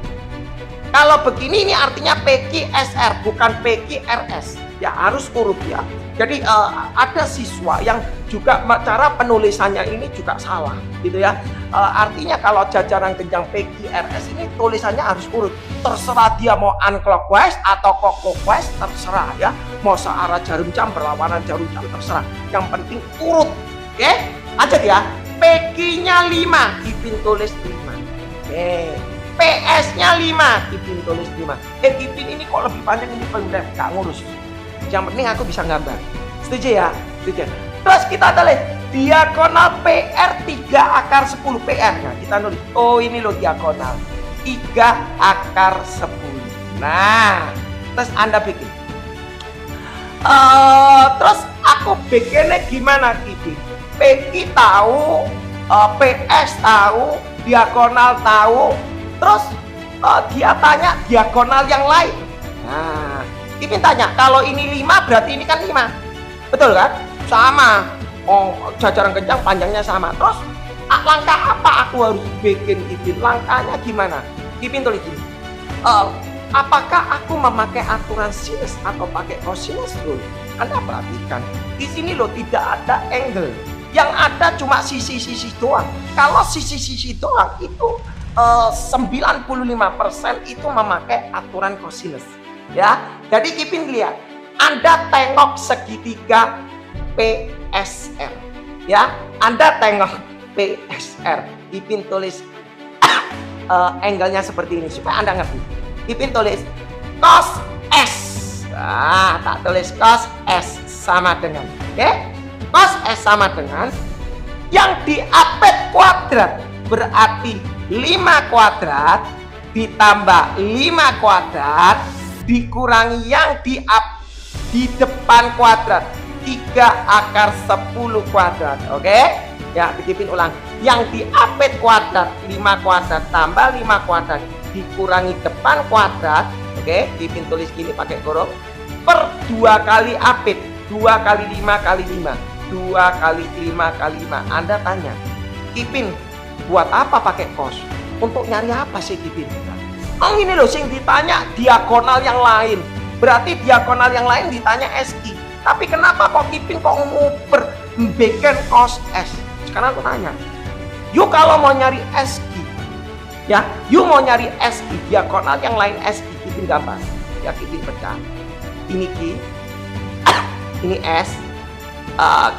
Kalau begini ini artinya PQSR bukan PQRS ya, harus urut ya. Jadi ada siswa yang juga cara penulisannya ini juga salah gitu ya. Artinya kalau jajaran genjang PQRS ini tulisannya harus urut. Terserah dia mau unclockwise atau clockwise, terserah ya. Mau searah jarum jam berlawanan jarum jam, terserah. Yang penting urut. Oke? Lanjut ya. PQ-nya 5, Kipin tulis 5. Oke. PS-nya 5, Kipin tulis 5. Kipin ini kok lebih panjang, ini pendek, gak ngurus. Yang penting aku bisa gambar. Setuju ya? Setuju. Terus kita tulis diagonal PR 3 akar 10 PR. Nah, kita nulis, oh ini loh diagonal 3 akar 10. Nah, terus Anda bikin Terus aku bikinnya gimana Kipin? PQ tahu, PS tahu, diagonal tahu, terus dia tanya diagonal yang lain. Nah, Kipin tanya, kalau ini 5 berarti ini kan 5. Betul kan? Sama. Oh, jajaran kencang panjangnya sama. Terus langkah apa aku harus bikin Kipin? Langkahnya gimana? Kipin tulis gini. Apakah aku memakai aturan sinus atau pakai cosinus rule? Anda perhatikan, di sini loh tidak ada angle. Yang ada cuma sisi-sisi doang. Kalau sisi-sisi doang itu 95% itu memakai aturan cosinus. Ya, jadi Kipin lihat, Anda tengok segitiga PSR. Ya, Anda tengok PSR. Kipin tulis angle-nya seperti ini supaya Anda ngerti. Kipin tulis cos S. Nah, tak tulis cos S sama dengan, oke? Cos S sama dengan yang diapit kuadrat, berarti 5 kuadrat ditambah 5 kuadrat dikurangi yang di depan kuadrat, 3 akar 10 kuadrat, oke? Ya, Kipin ulang. Yang diapit kuadrat 5 kuadrat tambah 5 kuadrat dikurangi depan kuadrat, oke? Kipin tulis gini pakai kurung, per 2 kali apit, 2 kali 5 kali 5, 2 kali 5 kali 5. Anda tanya, Kipin buat apa pakai cos? Untuk nyari apa sih Kipin? Oh ini loh sing ditanya diagonal yang lain, berarti diagonal yang lain ditanya SI. Tapi kenapa kok Kipin kok nguper bikin cos S? Sekarang aku tanya, yuk kalau mau nyari SI, ya, yuk mau nyari SI, diagonal yang lain SI, Kipin gambar. Ya, Kipin pecah. Ini Q, ini S,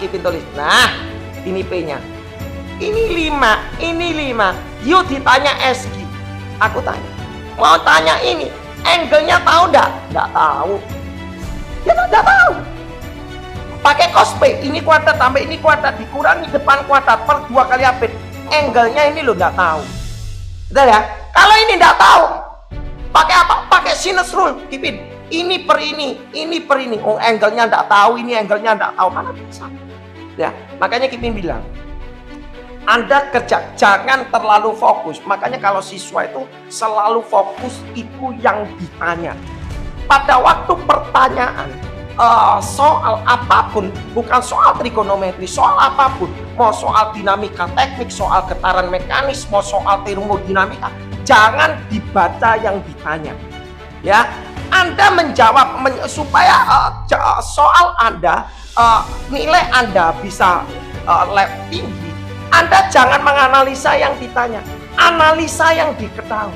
Kipin tulis. Nah, ini P-nya. Ini 5, ini 5. Yuk ditanya SI. Aku tanya, mau tanya ini, angle-nya tahu enggak? Enggak tahu. Ya enggak tahu. Pakai cos P, ini kuadrat tambah ini kuadrat dikurangi depan kuadrat per 2 kali apit. Angle-nya ini lo nggak tahu. Betul ya? Kalau ini nggak tahu, pakai apa? Pakai sinus rule, Kipin. Ini per ini per ini. Oh, angle-nya nggak tahu, ini angle-nya nggak tahu. Mana bisa? Ya, makanya Kipin bilang, Anda kerja jangan terlalu fokus. Makanya kalau siswa itu selalu fokus itu yang ditanya. Pada waktu pertanyaan, soal apapun, bukan soal trigonometri, soal apapun, mau soal dinamika teknik, soal getaran mekanis, mau soal termodinamika, jangan dibaca yang ditanya. Ya, Anda menjawab supaya soal Anda, nilai Anda bisa tinggi. Anda jangan menganalisa yang ditanya, analisa yang diketahui.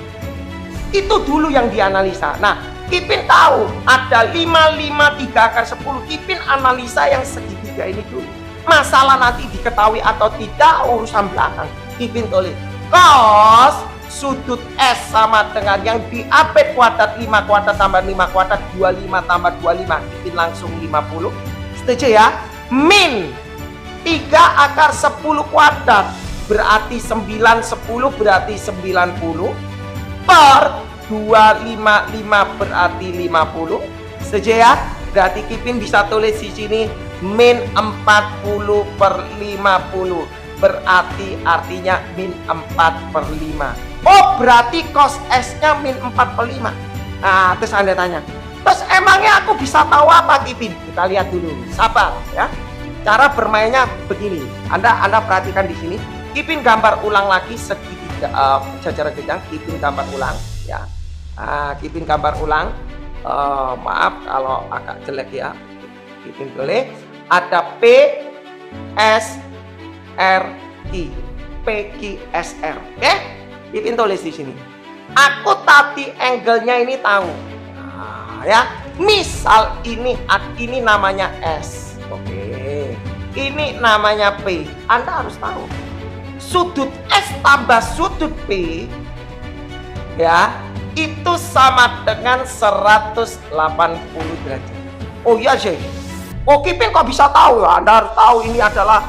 Itu dulu yang dianalisa. Nah, Kipin tahu ada 5, 5, 3 akar 10. Kipin analisa yang segitiga ini dulu. Masalah nanti diketahui atau tidak urusan belakang. Kipin tulis cos sudut S sama dengan yang diapit kuadrat 5 kuadrat tambah 5 kuadrat 25 tambah 25. Kipin langsung 50. Setuju ya? Min 3 akar 10 kuadrat berarti 9, 10 berarti 90 per 255 berarti 50. Setuju ya? Berarti Kipin bisa tulis di sini min 40 per 50. Berarti artinya min 4 per 5. Oh, berarti cos S-nya min 4 per 5. Nah, terus Anda tanya, terus emangnya aku bisa tahu apa Kipin? Kita lihat dulu. Sabar ya. Cara bermainnya begini. Anda perhatikan di sini. Kipin gambar ulang lagi segitiga jajaran kencang. Kipin gambar ulang ya. Kipin gambar ulang. Maaf kalau agak jelek ya. Kipin boleh. Ada P S R I, P Q S R. Oke? Kipin tulis di sini. Aku tadi angle-nya ini tahu. Nah, ya. Misal ini namanya S. Oke. Ini namanya P. Anda harus tahu. Sudut S tambah sudut P ya itu sama dengan 180 derajat. Oh iya sih. Oh Kipin kok bisa tahu ya? Anda harus tahu ini adalah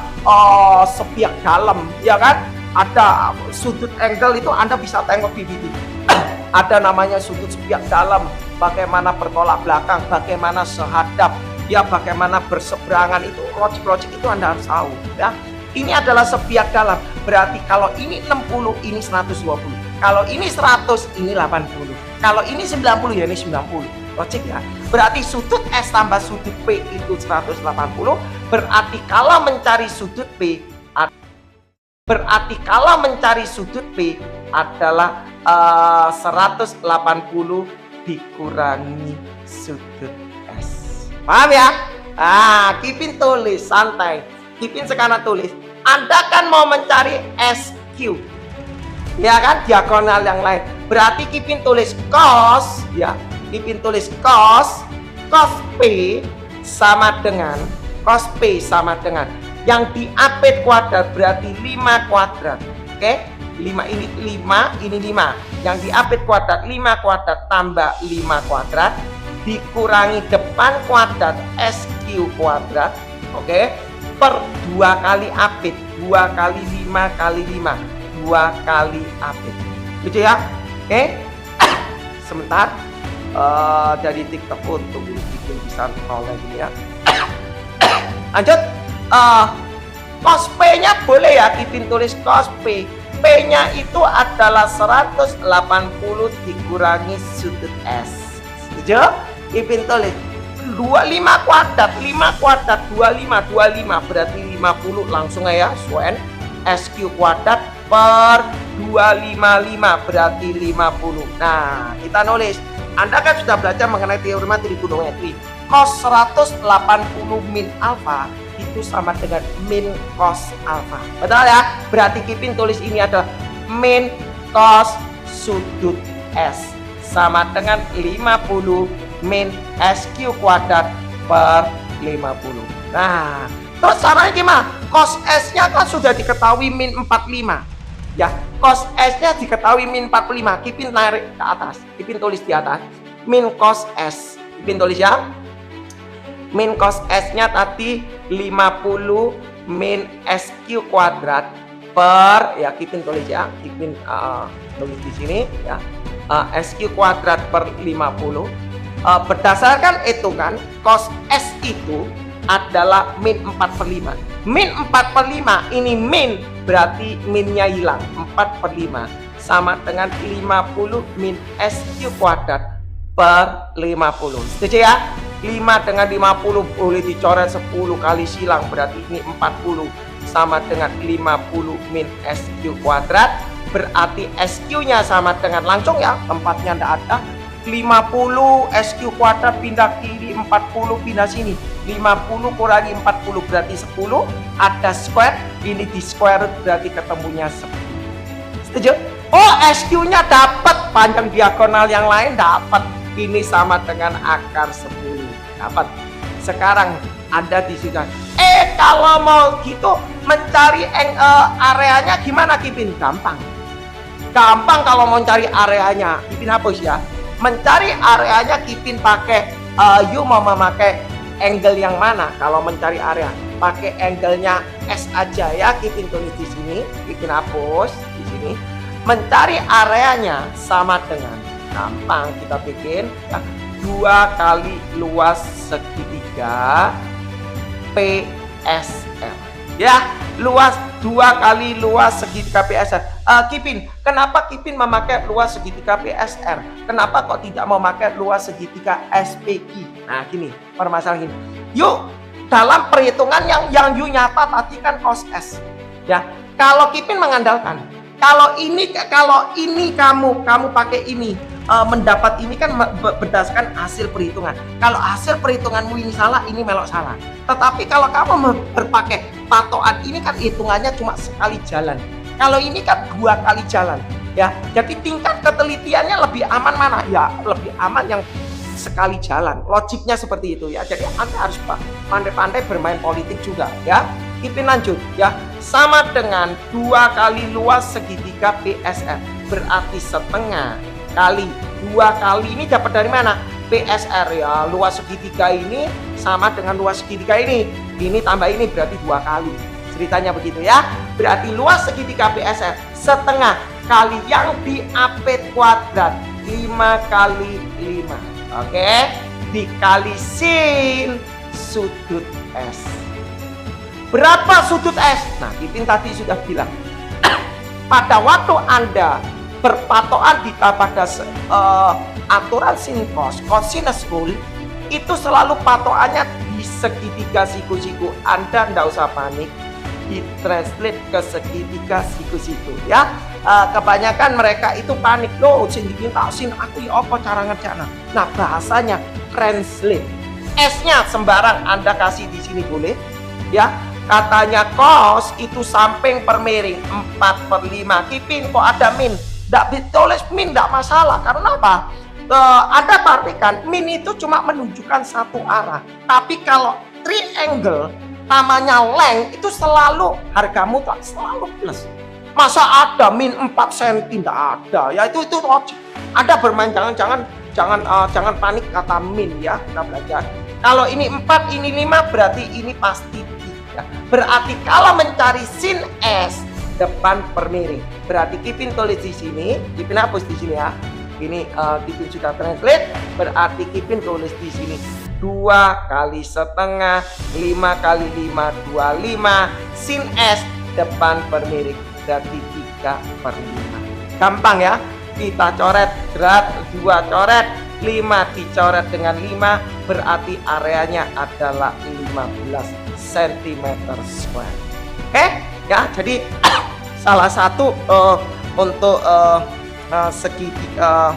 sepiak dalam, ya kan? Ada sudut angle itu Anda bisa tengok di video. Ada namanya sudut sepiak dalam, bagaimana bertolak belakang, bagaimana sehadap. ya bagaimana berseberangan itu, logik itu Anda harus tahu ya. Ini adalah sebiak dalam, berarti kalau ini 60, ini 120. Kalau ini 100, ini 80. Kalau ini 90, ya ini 90. Logik ya. Berarti sudut S tambah sudut P itu 180. Berarti kalau mencari sudut P, adalah 180 dikurangi sudut S. Paham ya? Kipin tulis santai. Kipin sekarang tulis. Anda kan mau mencari SQ, ya kan, diagonal yang lain. Berarti Kipin tulis cos, ya. Kipin tulis cos P sama dengan yang diapit kuadrat berarti 5 kuadrat. Oke? 5 ini 5, ini 5. Yang diapit kuadrat 5 kuadrat tambah 5 kuadrat dikurangi depan kuadrat SQ kuadrat. Oke? Per 2 kali apit, 2 kali 5 kali 5, 2 kali apit. Gitu ya? Oke? Sebentar. Dari TikTok untuk bikin bisa nolnya gini ya. Lanjut. Cos P-nya boleh ya, Kipin tulis cos P. P-nya itu adalah 180 dikurangi sudut S. Setuju? Kipin tulis 25 kuadrat, 5 kuadrat 25 berarti 50, langsung ya, Suen SQ kuadrat per 255 berarti 50. Nah, kita nulis. Anda kan sudah belajar mengenai teorema trigonometri. Cos 180 min alfa itu sama dengan min cos alfa. Betul ya? Berarti Kipin tulis ini adalah min cos sudut S sama dengan 50 min SQ kuadrat per 50. Nah, terus caranya gimana? Cos S-nya kan sudah diketahui min 45. Ya, cos S-nya diketahui min 45. Kipin narik ke atas. Kipin tulis di atas. Min cos S. Kipin tulis ya. Min cos S-nya tadi 50 min SQ kuadrat per, ya Kipin tulis ya. Kipin tulis di sini ya. SQ kuadrat per 50. Berdasarkan hitungan cos S itu adalah min 4/5. Min 4/5 ini min, berarti minnya hilang, 4/5 sama dengan 50 min SQ kuadrat per 50. Setuju ya? 5 dengan 50 boleh dicoret 10 kali silang, berarti ini 40 sama dengan 50 min SQ kuadrat. Berarti SQ-nya sama dengan, langsung ya, tempatnya tidak ada, 50 SQ kuadrat pindah kiri, 40 pindah sini, 50 kurangi 40 berarti 10, ada square, ini di square root berarti ketemunya 10. Setuju? Oh, SQ-nya dapat, panjang diagonal yang lain dapat, ini sama dengan akar 10, dapat. Sekarang Anda di sini. Kalau mau gitu mencari areanya gimana, Kipin? Gampang kalau mau cari areanya. Kipin hapus ya. Mencari areanya Kipin pakai you mau memakai angle yang mana? Kalau mencari area pakai angle-nya S aja ya. Kipin tulis di sini, Kipin hapus di sini. Mencari areanya sama dengan, gampang kita bikin ya, 2 kali luas segitiga PSR ya. Luas 2 kali luas segitiga PSR. Kipin, kenapa Kipin memakai luas segitiga PSR? Kenapa kok tidak memakai luas segitiga SPI? Nah, gini, permasalahan gini. Yuk, dalam perhitungan yang you nyata tadi kan cos S. Ya, kalau Kipin mengandalkan, kalau ini kamu pakai ini, mendapat ini kan berdasarkan hasil perhitungan. Kalau hasil perhitunganmu ini salah, ini melok salah. Tetapi kalau kamu berpakai patokan ini kan hitungannya cuma sekali jalan. Kalau ini kan 2 kali jalan, ya. Jadi tingkat ketelitiannya lebih aman mana? Ya, lebih aman yang sekali jalan. Logiknya seperti itu ya. Jadi Anda harus pandai-pandai bermain politik juga, ya. Kipin lanjut, ya. Sama dengan 2 kali luas segitiga PSR. Berarti setengah kali 2 kali ini dapat dari mana? PSR ya. Luas segitiga ini sama dengan luas segitiga ini. Ini tambah ini berarti 2 kali. Ceritanya begitu ya. Berarti luas segitiga PSR setengah kali yang diapit kuadrat 5 kali 5. Oke, dikali sin sudut S. Berapa sudut S? Nah, Kipin tadi sudah bilang. Pada waktu Anda berpatokan pada aturan sin cos, cosinus rule, itu selalu patokannya di segitiga siku-siku. Anda nggak usah panik, di-translate ke segitiga siku-siku ya. Kebanyakan mereka itu panik, loh sin dipinta sin aku ya apa cara ngerjain. Nah, bahasanya translate. S-nya sembarang Anda kasih di sini boleh ya. Katanya cos itu samping per miring 4/5. Kipin kok ada min? Nggak ditulis min, nggak masalah. Karena apa? Anda perhatikan min itu cuma menunjukkan satu arah. Tapi kalau triangle namanya length itu selalu harga mutlak, selalu plus. Masa ada min 4 cm? Tidak ada ya, itu logik. Anda bermain, jangan panik kata min ya. Kita belajar kalau ini 4 ini 5 berarti ini pasti 3. Berarti kalau mencari sin S depan per miring, berarti Kipin tulis di sini, Kipin hapus di sini ya. Ini Kipin sudah translate, berarti Kipin tulis di sini 2 kali setengah 5 kali 5 25 sin S depan per miring berarti 3/5. Gampang ya, kita coret berat 2 coret 5 dicoret dengan 5 berarti areanya adalah 15 cm square. Oke ya, jadi salah satu untuk segitiga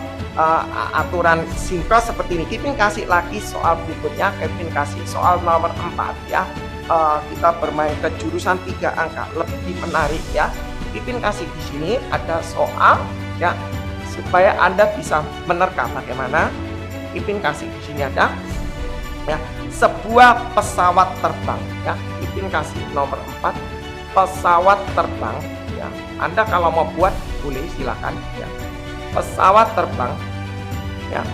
aturan sinkros seperti ini. Kipin kasih lagi soal berikutnya. Kipin kasih soal nomor 4 ya. Kita bermain ke jurusan 3 angka lebih menarik ya. Kipin kasih di sini ada soal ya supaya Anda bisa menerka bagaimana. Kipin kasih di sini ada ya sebuah pesawat terbang ya. Kipin kasih nomor 4 pesawat terbang ya. Anda kalau mau buat boleh silakan ya. Pesawat terbang ya.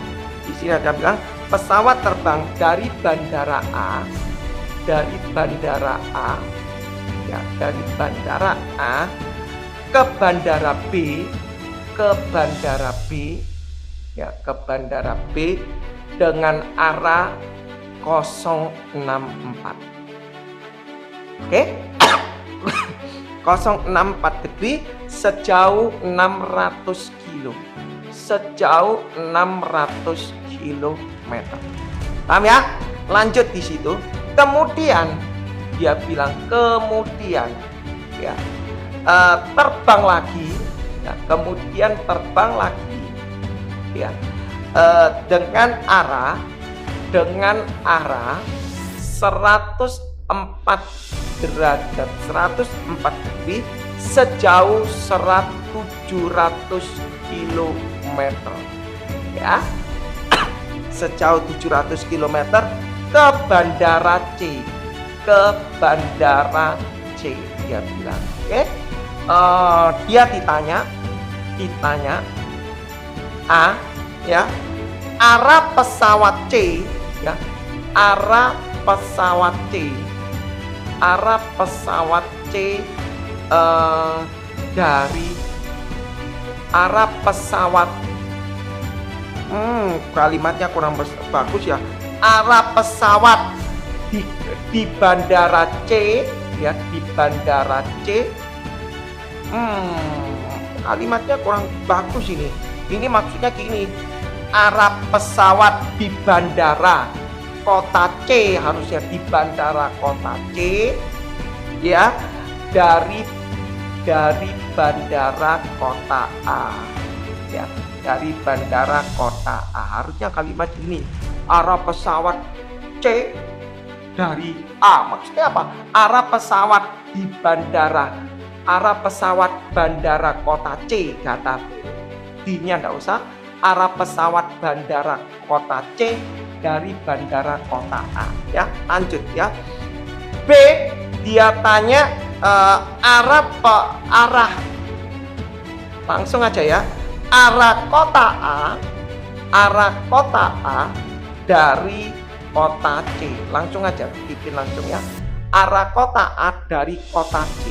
Di sini ada bilang pesawat terbang dari bandara A ya, dari bandara A ke bandara B ya, ke bandara B dengan arah 064. Oke. 064 degree sejauh 600 kilo. Sejauh 600 kilometer. Paham ya? Lanjut di situ. Kemudian dia bilang kemudian ya terbang lagi ya, kemudian terbang lagi ya dengan arah 104 derajat 104 degree sejauh 700 km ya. Sejauh 700 km ke bandara C, dia bilang. Oke. Dia ditanya A ya, arah pesawat C ya, arah pesawat C dari arah pesawat kalimatnya kurang bagus ya. Arah pesawat di bandara C ya, di bandara C. Kalimatnya kurang bagus ini. Ini maksudnya gini, arah pesawat di bandara kota C, harusnya di bandara kota C ya, dari bandara kota A ya, dari bandara kota A. Harusnya kalimat ini, arah pesawat C dari A. Maksudnya apa? Arah pesawat di bandara, arah pesawat bandara kota C, kata D-nya enggak usah. Arah pesawat bandara kota C dari bandara kota A ya. Lanjut ya. B, dia tanya arah langsung aja ya, arah kota A dari kota C. Langsung aja bikin langsung ya, arah kota A dari kota C.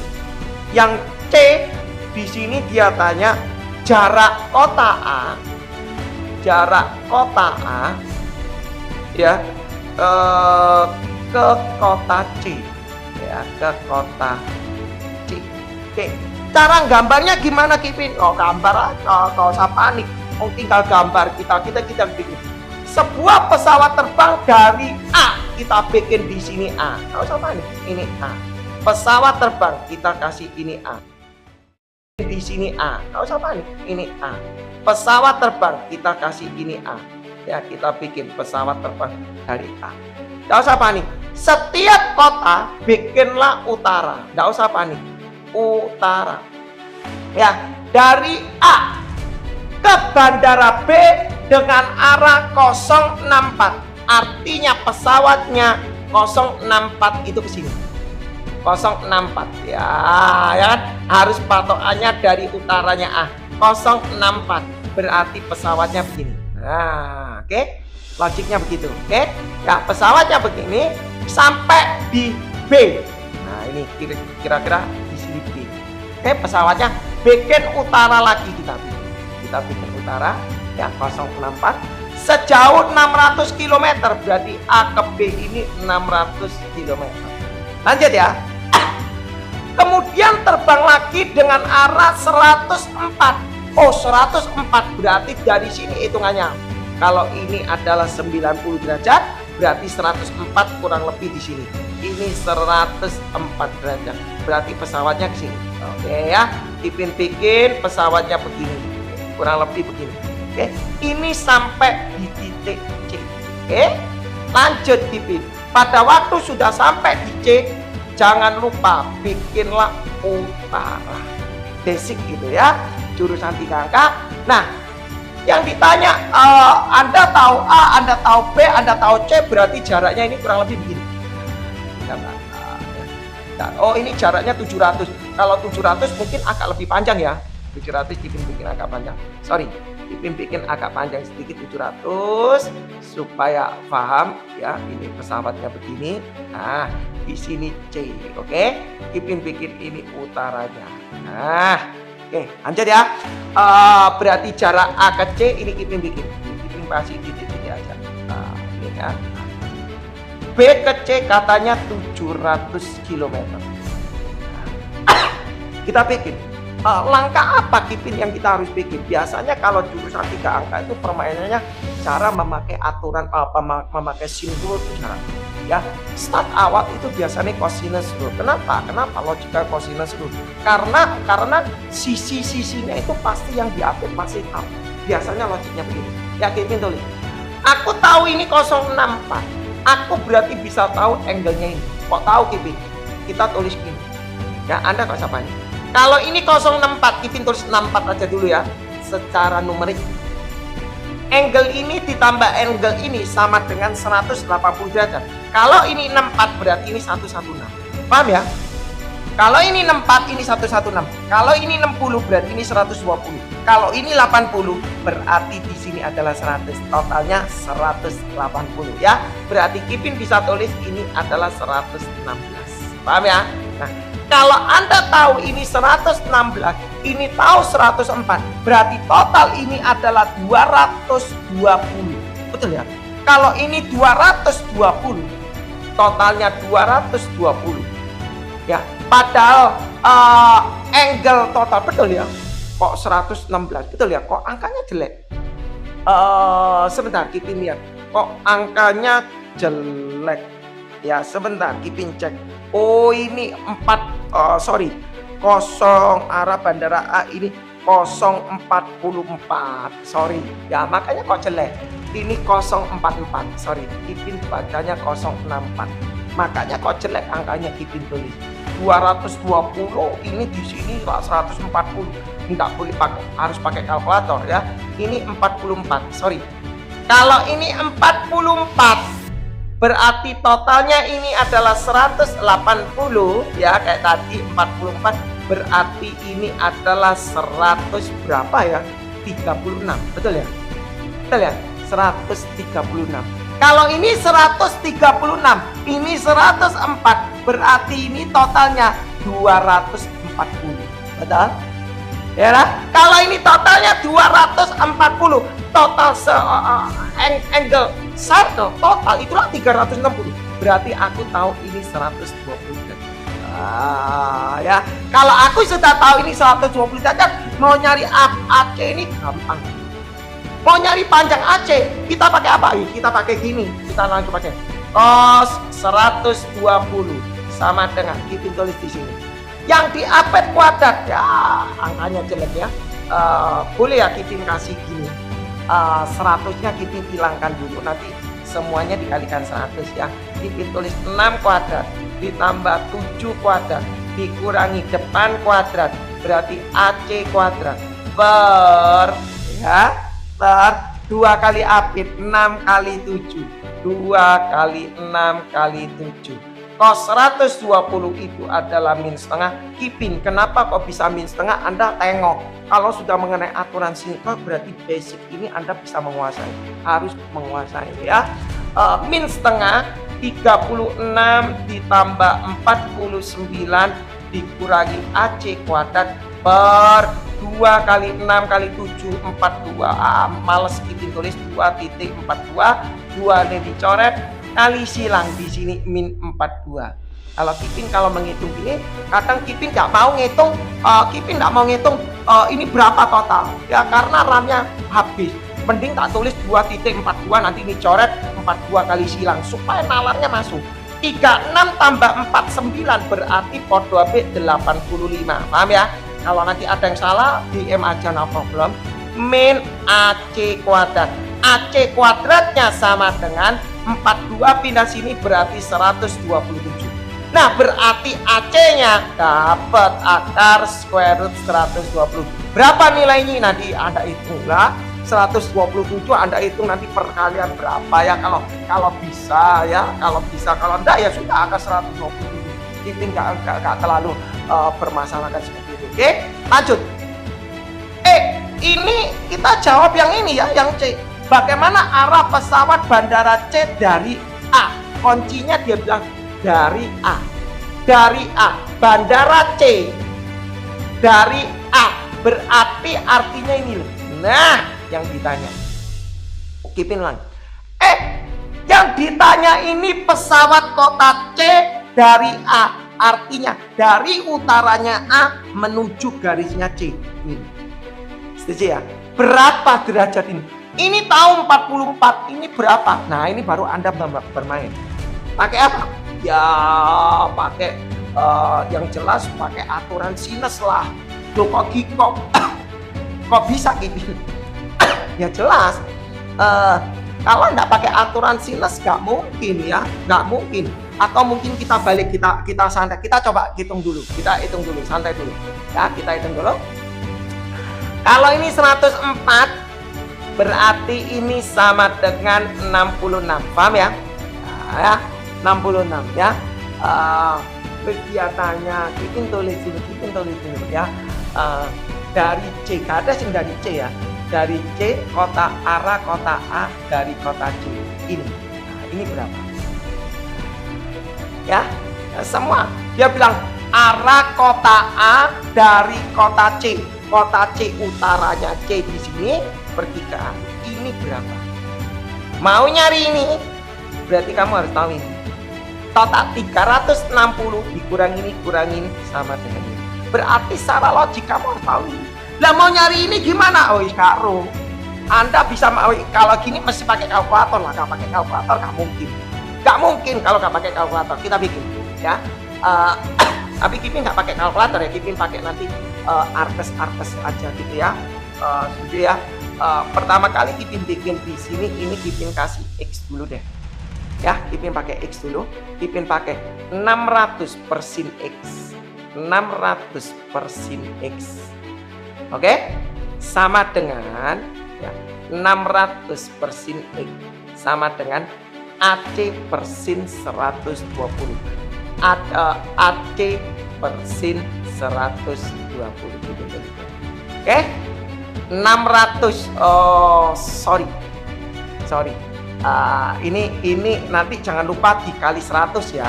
Yang C di sini dia tanya jarak kota A ya ke kota C. Ya, ke kota C. Oke, cara gambarnya gimana Kipin? Oh, gambar aja, nggak usah panik. Oh, tinggal gambar kita bikin sebuah pesawat terbang dari A, kita bikin di sini A. Nggak usah panik, ini A. Pesawat terbang kita kasih ini A. Di sini A, nggak usah panik, ini A. Pesawat terbang kita kasih ini A. Ya, kita bikin pesawat terbang dari A. Nggak usah panik. Setiap kota bikinlah utara. Nggak usah panik. Utara. Ya, dari A ke bandara B dengan arah 064. Artinya pesawatnya 064 itu ke sini. 064 ya, ya kan? Harus patokannya dari utaranya A. 064 berarti pesawatnya begini. Nah, oke. Logiknya begitu, oke? Ya, pesawatnya begini sampai di B. Nah, ini kira-kira di sini B. Oke, pesawatnya bikin utara lagi kita bikin utara ya 064 sejauh 600 km, berarti A ke B ini 600 km. Lanjut ya. Kemudian terbang lagi dengan arah 104. Oh, 104 berarti dari sini hitungannya. Kalau ini adalah 90 derajat, berarti 104 kurang lebih di sini. Ini 104 derajat. Berarti pesawatnya ke sini. Oke ya. Kipin bikin pesawatnya begini. Kurang lebih begini. Oke. Ini sampai di titik C. Oke. Lanjut Kipin. Pada waktu sudah sampai di C, jangan lupa bikinlah utara. Basic gitu ya. Jurusan 3 angka. Nah, yang ditanya, Anda tahu A, Anda tahu B, Anda tahu C, berarti jaraknya ini kurang lebih begini. Oh, ini jaraknya 700. Kalau 700 mungkin agak lebih panjang ya. 700 bikin agak panjang. Sorry, bikin agak panjang sedikit 700 supaya paham ya. Ini pesawatnya begini. Nah, di sini C, oke? Bikin ini utaranya. Nah, oke, lanjut ya. Berarti jarak A ke C ini Kipin bikin pasti titik-titik aja. Nah, ini kan. B ke C katanya 700 km. Kita bikin. Langkah apa Kipin yang kita harus bikin? Biasanya kalau jurusan 3 angka itu permainannya cara memakai aturan memakai simbol cara. Ya, start awal itu biasanya cosinus rule. Kenapa? Logical cosinus rule? Karena sisi-sisinya itu pasti yang diambil pasti tahu. Biasanya logiknya begini. Ya, Kipin tulis. Aku tahu ini 064. Aku berarti bisa tahu angle-nya ini. Kok tahu Kipin? Kita tulis gini. Ya, Anda kok siapa nih? Kalau ini 064, Kipin tulis 64 aja dulu ya. Secara numerik. Angle ini ditambah angle ini sama dengan 180 derajat. Kalau ini 64 berarti ini 116. Paham ya? Kalau ini 64 ini 116. Kalau ini 60 berarti ini 120. Kalau ini 80 berarti di sini adalah 100. Totalnya 180 ya. Berarti Kipin bisa tulis ini adalah 116. Paham ya? Nah, kalau Anda tahu ini 116, ini tahu 104, berarti total ini adalah 220. Betul ya? Kalau ini 220, totalnya 220. Ya, padahal angle total betul ya. Kok 116? Betul ya? Kok angkanya jelek? Sebentar, Kipin lihat. Kok angkanya jelek? Ya, sebentar, Kipin cek. Oh, ini 0 arah bandara A ini 044. Sorry. Ya, makanya kok jelek. Ini 044. Sorry. Kipin bacanya 064. Makanya kok jelek angkanya Kipin tulis. 220 ini di sini 140. Enggak boleh harus pakai kalkulator ya. Ini 44. Sorry. Kalau ini 44 berarti totalnya ini adalah 180 ya, kayak tadi 44 berarti ini adalah 100 berapa ya? 36. Betul ya? Betul ya? 136. Kalau ini 136, ini 104 berarti ini totalnya 240. Betul? Ya lah? Kalau ini totalnya 240, total angle side total itulah 360. berarti aku tahu ini 120 derajat. Ya, kalau aku sudah tahu ini 120 derajat, mau nyari AC ini gampang. Mau nyari panjang AC, kita pakai apa? Kita pakai gini, kita langsung pakai cos 120 sama dengan, kita tulis di sini. Yang di apet kuadrat, ya angkanya jelek ya. Boleh ya kita kasih gini. 100-nya kita hilangkan dulu, nanti semuanya dikalikan 100 ya. Kita tulis 6 kuadrat ditambah 7 kuadrat dikurangi depan kuadrat, berarti AC kuadrat per 2 kali apit 6 kali 7, 2 kali 6 kali 7. Cos 120 itu adalah min setengah. Kipin, kenapa kok bisa min setengah? Anda tengok, kalau sudah mengenai aturan sinkron berarti basic ini Anda bisa menguasai, harus menguasai ya. Min setengah 36 ditambah 49 dikurangi AC kuadrat per 2 kali 6 kali 7, 42. Males kita tulis 2.42, 2 ini dicoret, kali silang di sini min 42. Kalau Kipin kalau menghitung ini, kadang Kipin nggak mau ngitung, ini berapa total ya, karena RAM-nya habis. Mending tak tulis 2.42, nanti ini coret 42 kali silang supaya nalarnya masuk. 36 tambah 49 berarti podo B 85. Paham ya? Kalau nanti ada yang salah, DM aja, no problem. Min AC kuadrat. AC kuadratnya sama dengan 42 pindah sini berarti 127. Nah, berarti AC-nya dapat akar square root 120. Berapa nilainya? Nanti Anda hitunglah. 127 Anda hitung nanti perkalian berapa ya, kalau bisa ya, kalau enggak ya sudah akar 120. Ini enggak terlalu permasalahan seperti itu. Oke, lanjut. Ini kita jawab yang ini ya, yang C. Bagaimana arah pesawat bandara C dari A? Kuncinya dia bilang dari A. Dari A, bandara C dari A, berarti artinya ini loh. Nah, yang ditanya Kipin lang. Yang ditanya ini pesawat kota C dari A, artinya dari utaranya A menuju garisnya C. Ini setuju ya? Berapa derajat ini? Ini tahu 44, ini berapa? Nah, ini baru Anda bermain. Pakai apa? Ya pakai yang jelas pakai aturan sinus lah. Loh kok bisa gitu? Ya jelas, kalau nggak pakai aturan sinus nggak mungkin ya, nggak mungkin. Atau mungkin kita balik, kita santai, kita coba hitung dulu, santai dulu ya, kita hitung dulu. Kalau ini 104 berarti ini sama dengan 66, paham ya? Nah, ya 66 ya. Kegiatannya kita tulis dulu ya. Dari C, gak ada sing dari C ya. Dari C, kota arah kota A dari kota C ini. Nah, ini berapa? Ya, semua. Dia bilang arah kota A dari kota C. Kota C utaranya C di sini pergi ke A. Ini berapa? Mau nyari ini? Berarti kamu harus tahu ini. Total 360 kurangin sama dengan ini. Berarti secara logik kamu harus tahu ini. Lah mau nyari ini gimana? Oh karo, Anda bisa kalau gini mesti pakai kalkulator lah. Kalau pakai kalkulator nggak mungkin kalau nggak pakai kalkulator. Kita bikin ya. Tapi Kipin nggak pakai kalkulator ya. Kipin pakai nanti artes aja gitu ya. Gitu ya. Pertama kali Kipin bikin di sini, ini Kipin kasih X dulu deh. Ya, Kipin pakai X dulu. Kipin pakai 600 per sin X. 600 per sin X. Oke, sama dengan ya, 600 per sin X sama dengan AC per sin 120. AC per sin 120 gitu. Oke, 600. Oh, sorry. Ini nanti jangan lupa dikali 100 ya.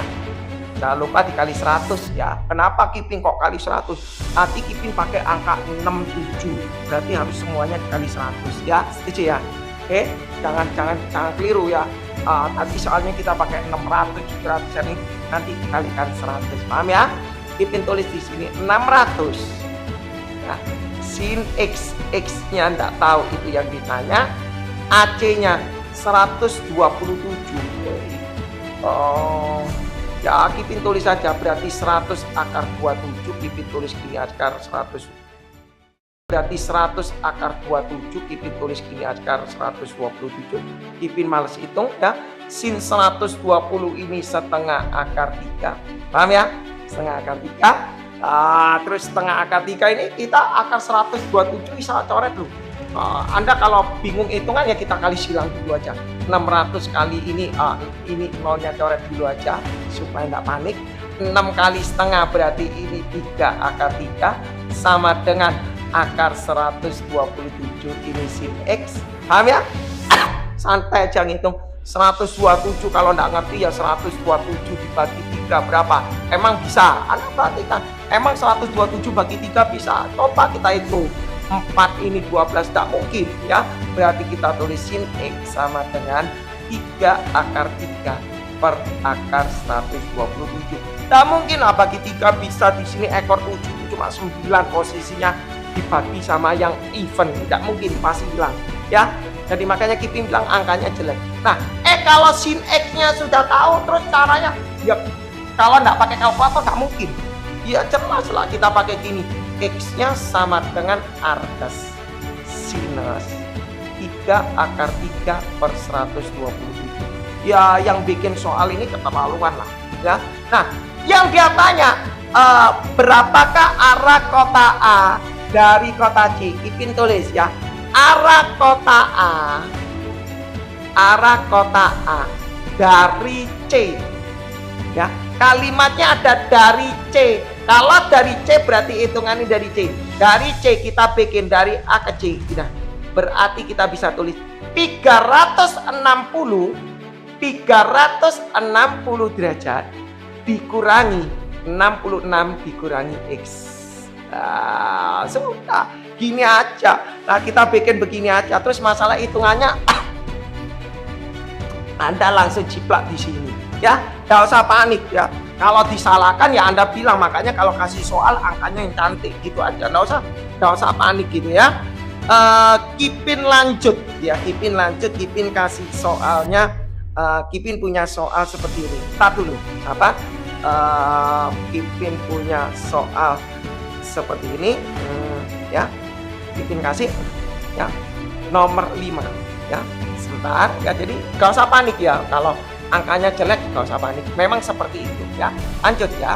Jangan lupa dikali 100 ya. Kenapa Kipin kok kali 100? Nanti Kipin pakai angka 67. Berarti harus semuanya dikali 100 ya. Setuju ya? Oke, jangan keliru ya. Nanti soalnya kita pakai 600, 700 ini nanti kalikan 100. Paham ya? Kipin tulis di sini 600. Nah, sin X, X-nya enggak tahu itu yang ditanya. AC-nya 127. Oh, ya Kipin tulis saja berarti 100 akar 27. Kipin tulis gini akar 100. Berarti 100 akar 27. Kipin tulis gini akar 127. Kipin males hitung ya. Sin 120 ini setengah akar 3. Paham ya? Setengah akar 3. Terus setengah akar 3 ini kita akar 127 bisa coret dulu. Anda kalau bingung hitungan ya kita kali silang dulu aja. 600 kali ini nolnya coret dulu aja supaya enggak panik. 6 kali setengah berarti ini 3 akar 3 sama dengan akar 127 ini sin X. Paham ya? Santai aja ngitung. 127 kalau enggak ngerti ya 127 dibagi 3 berapa? Emang bisa? Anda perhatikan. Emang 127 bagi 3 bisa? Coba kita hitung. 4 ini 12 tak mungkin ya. Berarti kita tulis sin X sama dengan 3 akar 3 per akar 127. Tak mungkin lah bagi 3 bisa di sini ekor 7 itu cuma 9 posisinya dibagi sama yang even. Tidak mungkin, pasti hilang ya. Jadi makanya Kipin bilang angkanya jelek. Nah, kalau sin X-nya sudah tahu terus caranya ya kalau nggak pakai kalkulator nggak mungkin. Ya jelas lah kita pakai gini. X-nya sama dengan arcus sinus 3 akar 3 per 127. Ya yang bikin soal ini keterlaluan lah ya. Nah yang dia tanya berapakah arah kota A dari kota C. Kipin tulis ya, arah kota A dari C ya. Kalimatnya ada dari C. Kalau dari C berarti hitungannya dari C. Dari C kita bikin dari A ke C. Nah, berarti kita bisa tulis 360 derajat dikurangi 66 dikurangi X. Nah, sudah gini aja. Nah, kita bikin begini aja. Terus masalah hitungannya Anda langsung jiplak di sini ya. Gak usah panik ya. Kalau disalahkan ya Anda bilang, makanya kalau kasih soal angkanya yang cantik gitu aja. Gak usah panik gitu ya. Kipin lanjut ya, Kipin lanjut. Kipin kasih soalnya. Kipin punya soal seperti ini. Tar dulu apa? Kipin punya soal seperti ini ya. Kipin kasih ya nomor 5 ya. Sebentar ya. Jadi gak usah panik ya kalau angkanya jelek, gak usah panik. Memang seperti itu ya. Lanjut ya.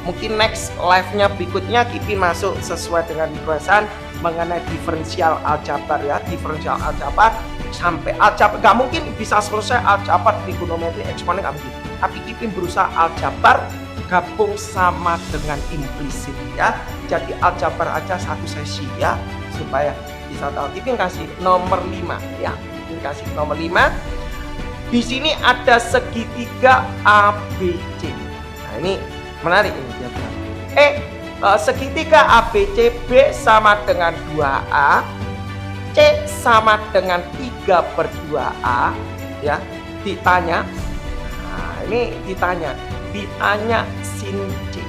Mungkin next live-nya berikutnya Kipin masuk sesuai dengan requestan mengenai diferensial aljabar ya. Diferensial aljabar sampai aljabar. Gak mungkin bisa selesai aljabar, trigonometri, eksponen gak mungkin. Tapi Kipin berusaha aljabar gabung sama dengan implisit ya. Jadi aljabar aja satu sesi ya supaya bisa tahu. Kipin kasih nomor 5 ya. Kipin kasih nomor 5. Di sini ada segitiga ABC. Nah, ini menarik ini dia bilang. Segitiga ABC, B sama dengan 2A, C sama dengan 3/2A ya. Ditanya. Nah, ini ditanya sin C.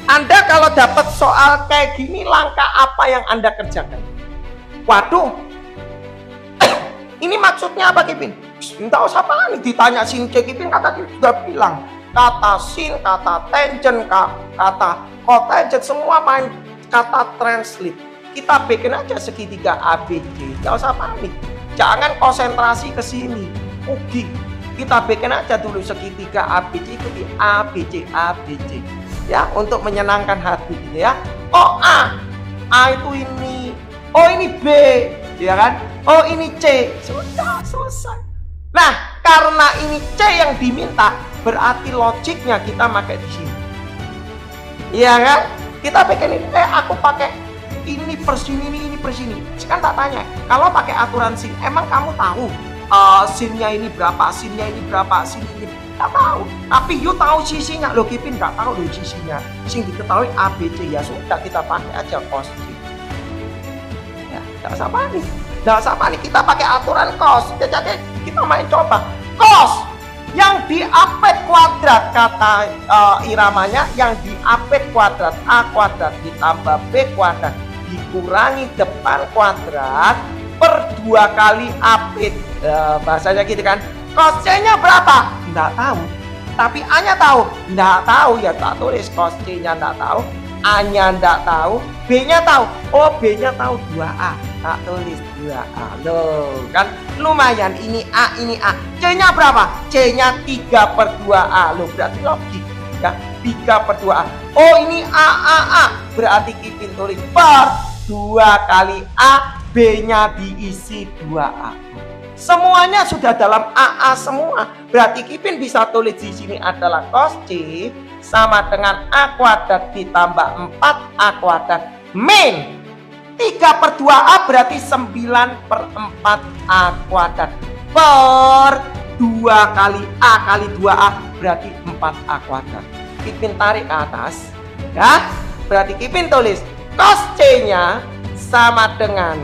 Anda kalau dapat soal kayak gini, langkah apa yang Anda kerjakan? Waduh, ini maksudnya apa Kipin? Tidak usah panik ditanya sin C. Kipin sudah bilang kata sin, kata tangent, kata cotangent semua main kata translate. Kita bikin aja segitiga ABC. Tidak usah panik. Jangan konsentrasi ke sini. Ugi. Kita bikin aja dulu segitiga ABC, ikuti ABC ya untuk menyenangkan hati gitu ya. Oh A itu ini. Oh ini B ya kan? Oh ini C. Sudah selesai. Nah, karena ini C yang diminta, berarti logiknya kita pakai di sini. Iya kan? Kita bikin ini, aku pakai ini per sini, ini per sini. Sekarang tak tanya, kalau pakai aturan sin, emang kamu tahu sinnya ini berapa, sinnya ini berapa, sin ini? Tak tahu. Tapi you tahu sisinya. Loh Kipin nggak tahu loh sisinya. Sing diketahui ABC ya sudah kita pakai aja cos C. Ya, nggak usah panik. Nggak usah panik, kita pakai aturan cos. Jadi kita main coba. Cos yang diapet kuadrat, kata iramanya yang diapet kuadrat, A kuadrat ditambah B kuadrat dikurangi depan kuadrat per 2 kali apet. Bahasanya gitu kan. Cos C-nya berapa? Nggak tahu. Tapi A-nya tahu? Nggak tahu, ya tak tulis cos C-nya nggak tahu, A-nya nggak tahu, B-nya tahu. Oh, B-nya tahu 2A, tak tulis 2A. Loh, kan lumayan, ini A, ini A. C-nya berapa? C-nya 3 per 2A. Loh, berarti logik ya, 3 per 2A. Oh, ini A. Berarti Kipin tulis per 2 kali A, B-nya diisi 2A. Semuanya sudah dalam AA semua. Berarti Kipin bisa tulis di sini adalah cos C sama dengan A kuadrat ditambah 4A kuadrat min 3 per 2A berarti 9 per 4A kuadrat per 2 kali A kali 2A berarti 4A kuadrat. Kipin tarik ke atas ya. Berarti Kipin tulis cos C-nya sama dengan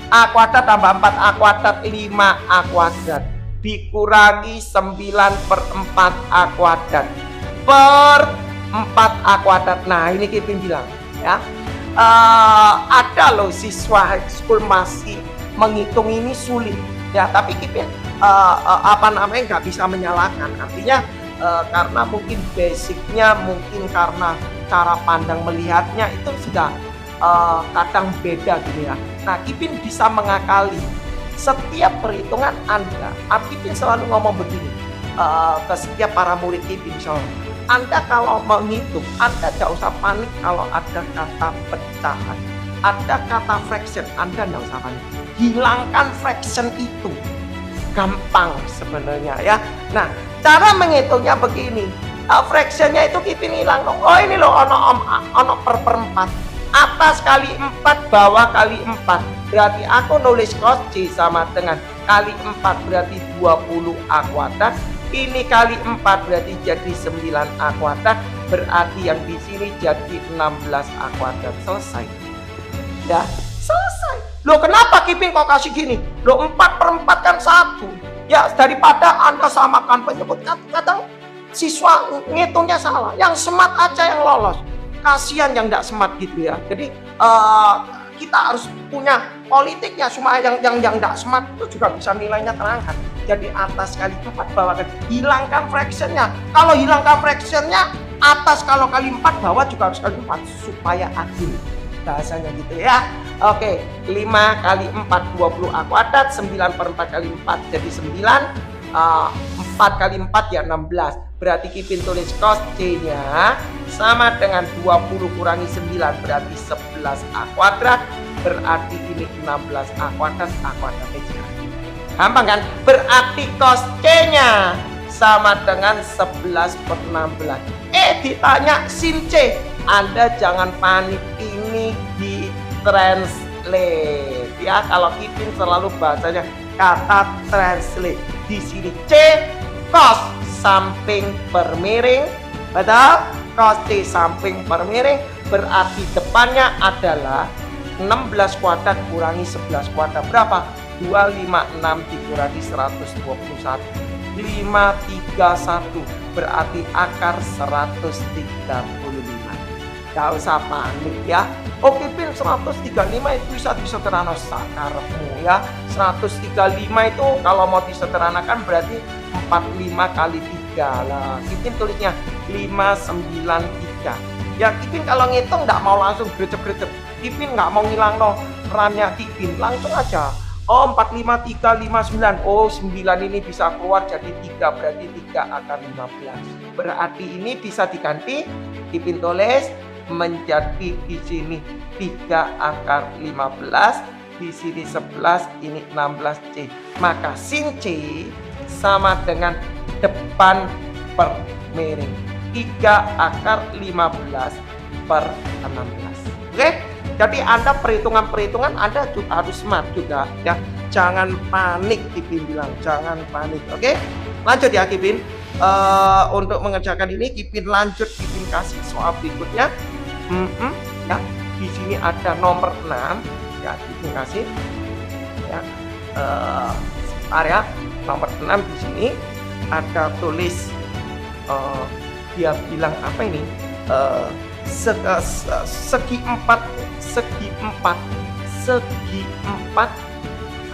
A kuadrat tambah 4A kuadrat 5A kuadrat dikurangi 9 per 4A kuadrat per 4A kuadrat. Nah, ini Kipin bilang ya, ada loh siswa high school masih menghitung ini sulit ya, tapi Kipin nggak bisa menyalahkan. Artinya karena mungkin basicnya, mungkin karena cara pandang melihatnya itu sudah kadang beda gitu ya. Nah, Kipin bisa mengakali setiap perhitungan Anda. Kipin selalu ngomong begini ke setiap para murid Kipin, misalnya Anda kalau menghitung, Anda tidak usah panik kalau ada kata pecahan, ada kata fraction, Anda tidak usah panik. Hilangkan fraction itu, gampang sebenarnya ya. Nah, cara menghitungnya begini, fractionnya itu Kipin hilang. Oh, ini loh ono per 4. Atas kali 4, bawah kali 4. Berarti aku nulis cos C sama dengan kali 4 berarti 20A kuadrat. Ini kali 4 berarti jadi 9A kuadrat. Berarti yang di sini jadi 16A kuadrat. Selesai. Ya, selesai. Loh, kenapa Kipin kok kasih gini? Loh, 4 per 4 kan 1. Ya, daripada Anda samakan penyebut, kadang siswa ngitungnya salah. Yang smart aja yang lolos. Kasihan yang tidak smart gitu ya. Jadi kita harus punya politiknya supaya yang tidak smart itu juga bisa nilainya terangkat. Jadi atas kali 4, bawah kali, hilangkan fractionnya. Kalau hilangkan fractionnya, atas kalau kali 4, bawah juga harus kali 4 supaya adil. Bahasanya gitu ya. Oke, 5 kali 4 20A kuadrat, 9 per 4 kali 4 jadi 9, 4 kali 4 ya 16. Berarti Kipin tulis cos C-nya sama dengan 20 kurangi 9 berarti 11A kuadrat. Berarti ini 16A kuadrat, A kuadrat aja. Gampang kan? Berarti cos C-nya sama dengan 11 per 16. Ditanya sin C. Anda jangan panik, ini di translate ya. Kalau Kipin selalu bahasanya kata translate. Di sini C cos samping per miring, betul? Cos C samping per miring berarti depannya adalah 16 kuadrat kurangi 11 kuadrat berapa? 256 dikurangi 121 531 berarti akar 135. Gak usah panik ya. Oke, Pin 135 itu bisa disederhanakan sakarepmu ya. 135 itu kalau mau disederhanakan berarti 45 kali 3 lah. Kipin tulisnya 593. Ya, Kipin kalau ngitung nggak mau langsung grecep-grecep. Kipin nggak mau ngilang no perannya Kipin, langsung aja. Oh, 45359. Oh, 9 ini bisa keluar jadi 3, berarti 3 akar 15. Berarti ini bisa diganti, Kipin tulis menjadi di sini 3 akar 15, di sini 11, ini 16C. Maka sin C sama dengan depan per miring 3 akar 15 per 16. Oke? Jadi Anda perhitungan Anda juga harus smart juga ya. Jangan panik, Kipin bilang, jangan panik. Oke? Lanjut ya Kipin. Untuk mengerjakan ini Kipin lanjut, Kipin kasih soal berikutnya. Ya, di sini ada nomor 6 ya, Kipin kasih ya. Sebentar ya, nomor 6 di sini ada tulis dia bilang apa ini? Segi empat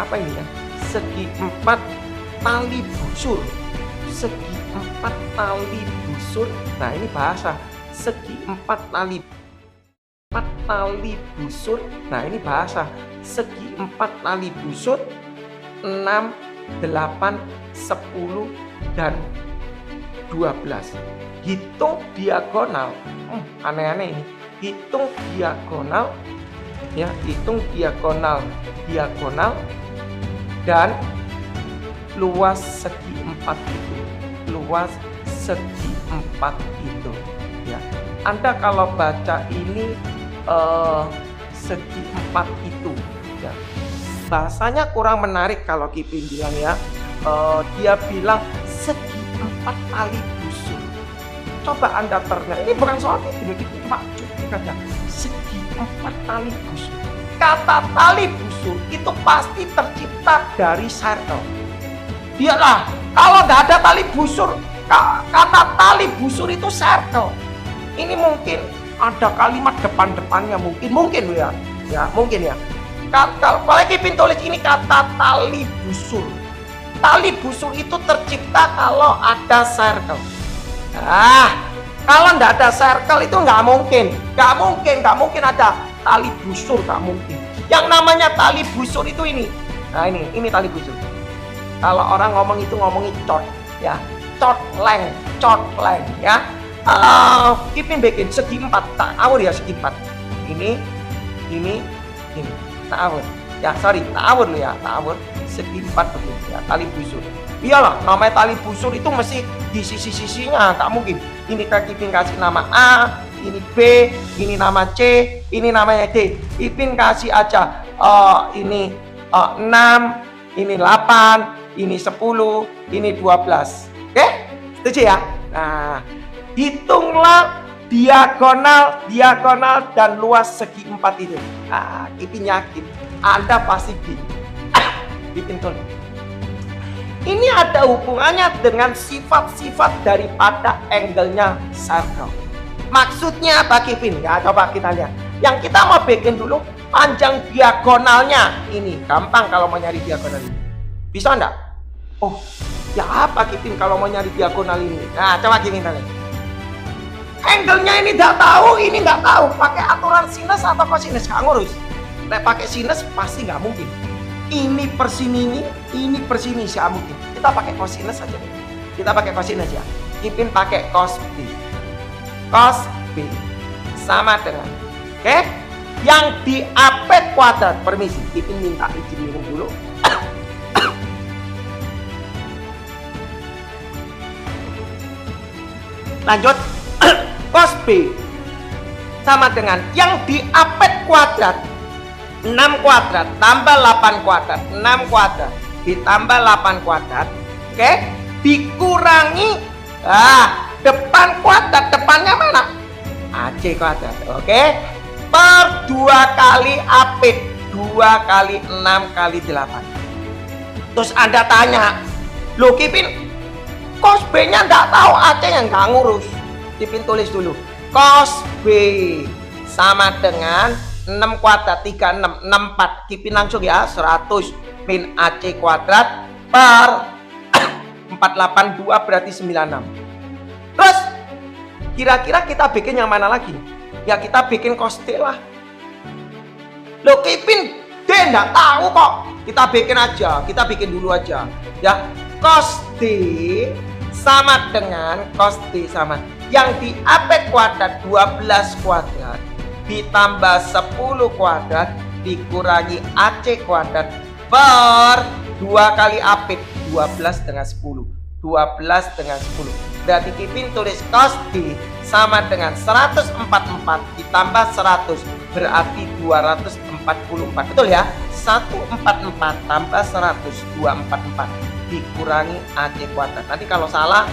apa ini ya? Segi empat tali busur. Segi empat tali busur. Nah, ini bahasa segi empat tali busur. Nah, ini bahasa segi empat tali busur 6, 8, 10 dan 12. Hitung diagonal. Aneh-aneh ini. Hitung diagonal ya, hitung diagonal dan luas segi empat itu. Luas segi empat itu ya. Anda kalau baca ini segi empat itu ya, bahasanya kurang menarik kalau Kipin bilang ya. Dia bilang segi empat tali busur. Coba Anda ternyata ini bukan soal Kipin, cuma cukup aja segi empat tali busur. Kata tali busur itu pasti tercipta dari circle. Dialah, kalau nggak ada tali busur, kata tali busur itu circle. Ini mungkin ada kalimat depan-depannya, mungkin ya, mungkin ya. Kalau Kipin tulis ini kata tali busur. Tali busur itu tercipta kalau ada circle. Kalau nggak ada circle itu nggak mungkin ada tali busur, nggak mungkin. Yang namanya tali busur itu ini. Nah, ini tali busur. Kalau orang ngomong itu ngomongin cot ya, cot leng ya. Kipin bikin segi empat, tak awur ya segi empat. Ini, tak awur. Ya sorry, tak awur lo ya, tak awur. Segi empat begitu ya, tali busur. Iyalah, namanya tali busur itu mesti di sisi-sisinya, tak mungkin. Ini Kipin kasih nama A, ini B, ini nama C, ini namanya D. Kipin kasih aja ini 6, ini 8, ini 10, ini 12. Oke? Setuju ya? Nah, hitunglah diagonal dan luas segi empat itu. Kipin yakin Anda pasti Kipin tulis. Ini ada hubungannya dengan sifat-sifat daripada angle-nya circle. Maksudnya apa Kipin? Ya, coba kita lihat. Yang kita mau bikin dulu panjang diagonalnya. Ini gampang kalau mau nyari diagonal ini. Bisa enggak? Oh, ya apa Kipin kalau mau nyari diagonal ini? Nah, coba Kipin lihat. Angle-nya ini nggak tahu, ini nggak tahu. Pakai aturan sinus atau kosinus nggak ngurus. Nek pakai sinus pasti nggak mungkin. Ini per sini, ini per sini nggak mungkin. Kita pakai kosinus saja. Kita pakai kosinus ya. Kipin pakai cos B. Cos B sama dengan, oke? Yang di AP kuadrat, permisi, Kipin minta izin minum dulu. Lanjut. Cos B sama dengan yang di AP kuadrat 6 kuadrat tambah 8 kuadrat, 6 kuadrat ditambah 8 kuadrat, oke? Dikurangi depan kuadrat, depannya mana? AC kuadrat, oke? Per 2 kali AP, 2 kali 6 kali 8. Terus Anda tanya, loh Kipin, cos B-nya nggak tahu, AC-nya nggak ngurus. Kipin tulis dulu, cos B sama dengan 6 kuadrat 36, 64. Kipin langsung ya, 100 min AC kuadrat per 482 berarti 96. Terus kira-kira kita bikin yang mana lagi? Ya kita bikin cos D lah. Loh Kipin, D enggak tahu kok. Kita bikin aja, kita bikin dulu aja. Ya, cos D sama dengan cos D sama yang di AP kuadrat 12 kuadrat ditambah 10 kuadrat dikurangi AC kuadrat per 2 kali AP, 12 dengan 10, 12 dengan 10. Berarti Kipin tulis cos D sama dengan 144 ditambah 100 berarti 244. Betul ya? 144 tambah 100, 244 dikurangi AC kuadrat. Nanti kalau salah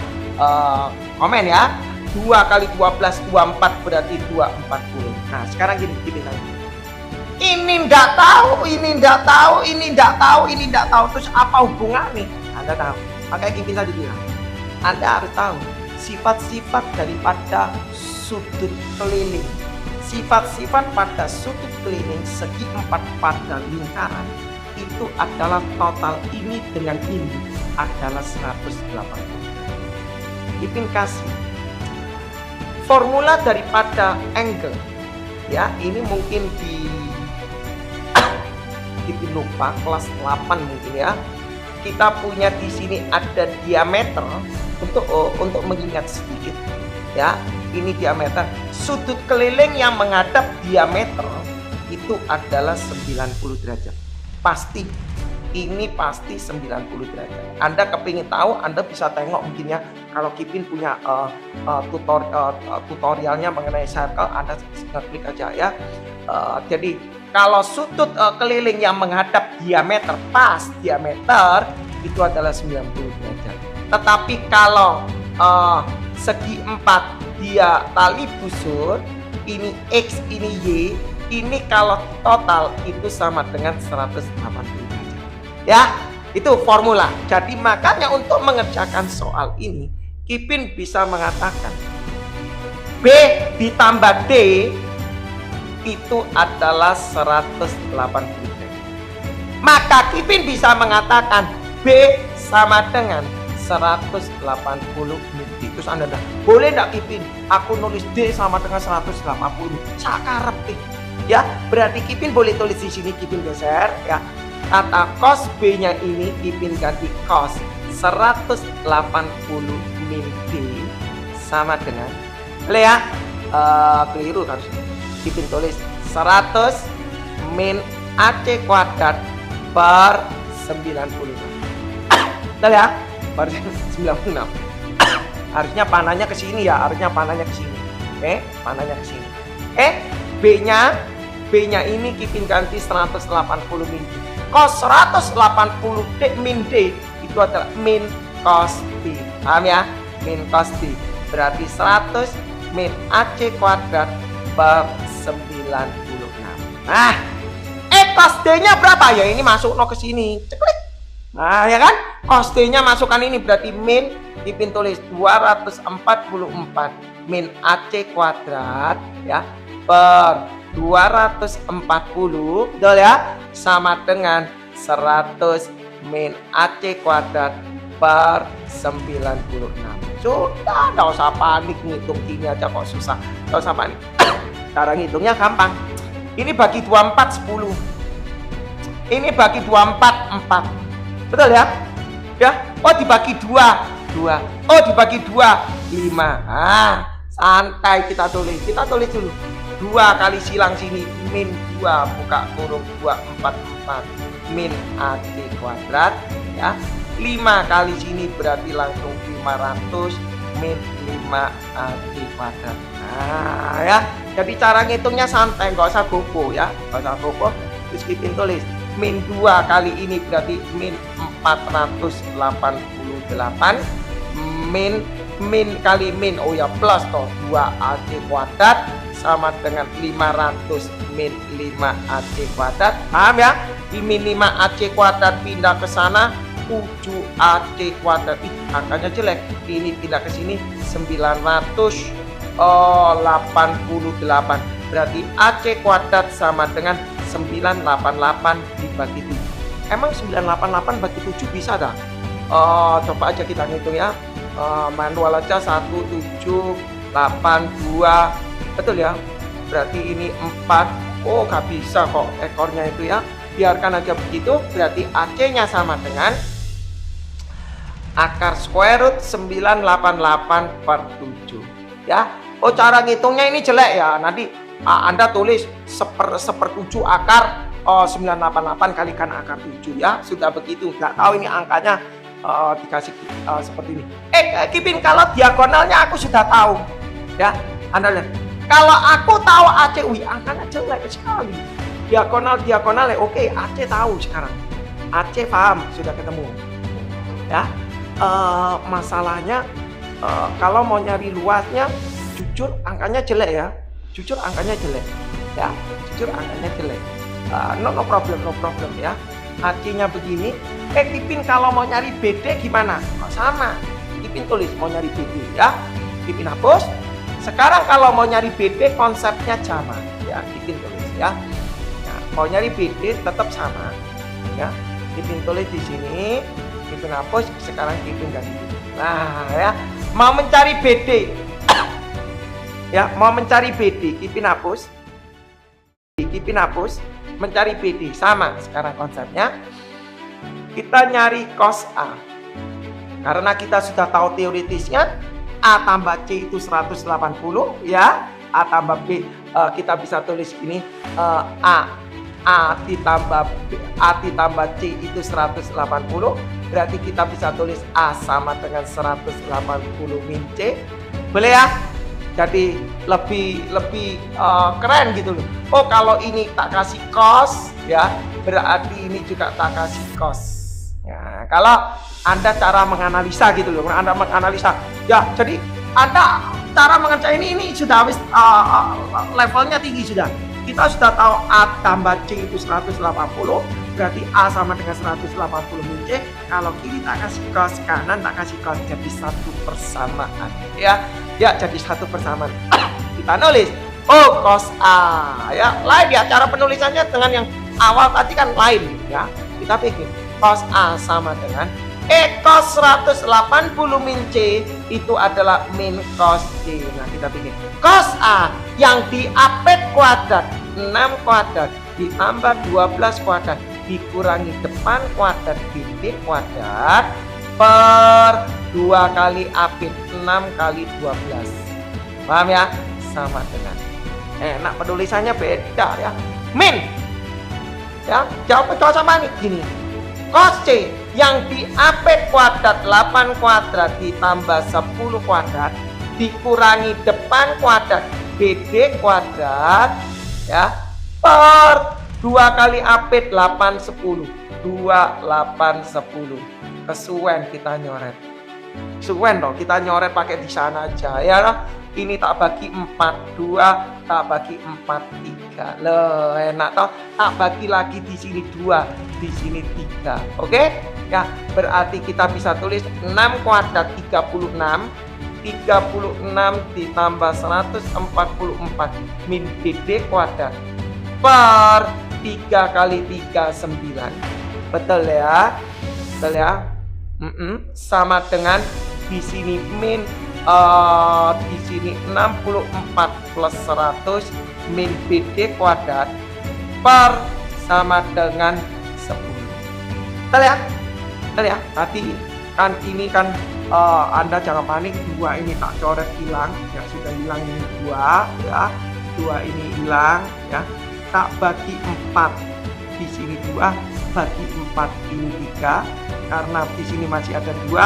komen ya. 2 kali 12, 24 berarti 240. Nah sekarang gini, Kipin tanya. Ini ndak tahu, ini ndak tahu, ini ndak tahu, ini ndak tahu. Terus apa hubungannya? Anda tahu. Makanya Kipin tadi bilang, Anda harus tahu sifat-sifat daripada sudut keliling. Sifat-sifat pada sudut keliling segi 4 pada lingkaran itu adalah total ini dengan ini adalah 180. Kipin kasih formula daripada angle. Ya, ini mungkin Kipin lupa kelas 8 mungkin ya. Kita punya di sini ada diameter untuk mengingat sedikit. Ya, ini diameter. Sudut keliling yang menghadap diameter itu adalah 90 derajat. Pasti. Ini pasti 90 derajat. Anda kepingin tahu, Anda bisa tengok mungkin ya. Kalau Kipin punya tutorialnya mengenai circle, Anda klik aja ya. Jadi kalau sudut keliling yang menghadap diameter, pas diameter itu adalah 90 derajat. Tetapi kalau segi 4 dia tali busur, ini X, ini Y, ini kalau total itu sama dengan 180 derajat. Ya, itu formula. Jadi makanya untuk mengerjakan soal ini, Kipin bisa mengatakan B ditambah D itu adalah 180 derajat. Maka Kipin bisa mengatakan B sama dengan 180 mili. Terus Anda boleh enggak Kipin? Aku nulis D sama dengan 180. Sakarep ya. Berarti Kipin boleh tulis di sini, Kipin geser ya. Kata cos B-nya ini Kipin ganti cos 180 min D sama dengan ya, keliru harus Kipin tulis 100 min AC kuadrat per 96. Betul ya? Per 96. Harusnya panahnya ke sini ya, harusnya panahnya ke sini. Panahnya ke sini. B-nya ini Kipin ganti 180 min D. Cos 180 D min D itu adalah min cos D. Paham ya? Min cos D. Berarti 100 min AC kuadrat per 96. Nah, cos D-nya berapa? Ya ini masuk ke sini. Ceklik. Nah, ya kan? Cos D-nya masukkan ini berarti min Kipin tulis 244 min AC kuadrat ya per 240, betul ya, sama dengan 100 min AC kuadrat per 96. Sudah, tidak usah panik ngitung ini aja kok susah. Tidak usah panik. Cara ngitungnya gampang. Ini bagi 24 10. Ini bagi 24 4. Betul ya? Ya. Oh dibagi 2 2. Oh dibagi 2 5. Ah, santai kita tulis. Kita tulis dulu. 2 kali silang sini min 2 buka kurung 244 min AC kuadrat ya. 5 kali sini berarti langsung 500 min 5 AC kuadrat. Nah ya, jadi cara ngitungnya santai, nggak usah bobo ya, nggak usah bobo. Terus Kipin tulis min 2 kali ini berarti min 488 min kali min, oh ya plus toh 2 AC kuadrat sama dengan 500 min 5 AC kuadrat. Paham ya? Min 5 AC kuadrat pindah ke sana 7 AC kuadrat. Angkanya jelek. Ini pindah ke sini 988. Berarti AC kuadrat sama dengan 988 dibagi 7. Emang 988 bagi 7 bisa dah? Coba aja kita ngitung ya. Manual aja 1782. Betul ya? Berarti ini 4. Oh gak bisa kok ekornya itu ya. Biarkan aja begitu. Berarti AC-nya sama dengan akar square root 988 per 7 ya. Oh cara ngitungnya ini jelek ya. Nanti Anda tulis seper-7 akar 988 kalikan akar 7 ya. Sudah begitu. Gak tahu ini angkanya dikasih seperti ini. Kipin kalau diagonalnya aku sudah tahu ya. Anda lihat, kalau aku tahu AC, angkanya jelek sekali. Diagonal oke, AC tahu sekarang. AC paham, sudah ketemu ya. Masalahnya kalau mau nyari luasnya, jujur angkanya jelek ya. Jujur angkanya jelek ya. Jujur angkanya jelek. No problem ya. AC-nya begini. Kipin kalau mau nyari BD gimana? Sama. Kipin tulis mau nyari BD ya. Kipin hapus. Sekarang kalau mau nyari BD konsepnya sama ya. Kipin tulis ya. Nah, mau nyari BD tetap sama ya. Kipin tulis di sini. Kipin hapus. Sekarang Kipin ganti. Nah ya. Mau mencari BD. Ya, mau mencari BD. Kipin hapus. Kipin hapus. Mencari BD sama sekarang konsepnya. Kita nyari cos A. Karena kita sudah tahu teoritisnya, A tambah C itu 180 ya. A tambah B kita bisa tulis ini A ditambah C itu 180. Berarti kita bisa tulis A sama dengan 180 min C. Boleh ya? Jadi lebih keren gitu loh. Oh, kalau ini tak kasih cos ya, berarti ini juga tak kasih cos. Nah, kalau Anda cara menganalisa gitu loh, Anda menganalisa ya, jadi Anda cara menganalisa ini sudah levelnya tinggi sudah. Kita sudah tahu A tambah C itu 180, berarti A sama dengan 180 min C. Kalau kiri tak kasih cos, kanan tak kasih cos, jadi satu persamaan ya. Ya, jadi satu persamaan. Kita nulis cos A ya. Lain ya, cara penulisannya dengan yang awal tadi kan lain ya. Kita bikin cos A sama dengan cos 180 min C itu adalah min cos C. Nah, kita bikin cos A yang di AP kuadrat 6 kuadrat ditambah 12 kuadrat dikurangi depan kuadrat BD kuadrat per 2 kali AP 6 kali 12. Paham ya? Sama dengan enak penulisannya beda ya. Min ya, jawab sama nih gini. Cos C yang di AP kuadrat 8 kuadrat ditambah 10 kuadrat dikurangi depan kuadrat BD kuadrat ya per 2 kali AP 8 10. 2 8 10. Kesuwen kita nyoret. Kesuwen dong, kita nyoret pakai di sana aja ya. Ini tak bagi 4 2, tak bagi 4 3. Loh, enak toh. Tak bagi lagi di sini 2, di sini 3. Oke? Ya, berarti kita bisa tulis 6 kuadrat 36. 36 ditambah 144 min BD kuadrat per 3 kali 3 9. Betul ya? Betul ya? Sama dengan di sini min di sini 64 plus 100 min BD kuadrat per sama dengan 10. Betul ya? Betul ya? Tadi kan ini kan Anda jangan panik, 2 ini tak coret hilang ya, sudah hilang ini 2 ya. 2 ini hilang ya. Tak bagi 4 di sini 2, bagi 4 ini 3 karena di sini masih ada 2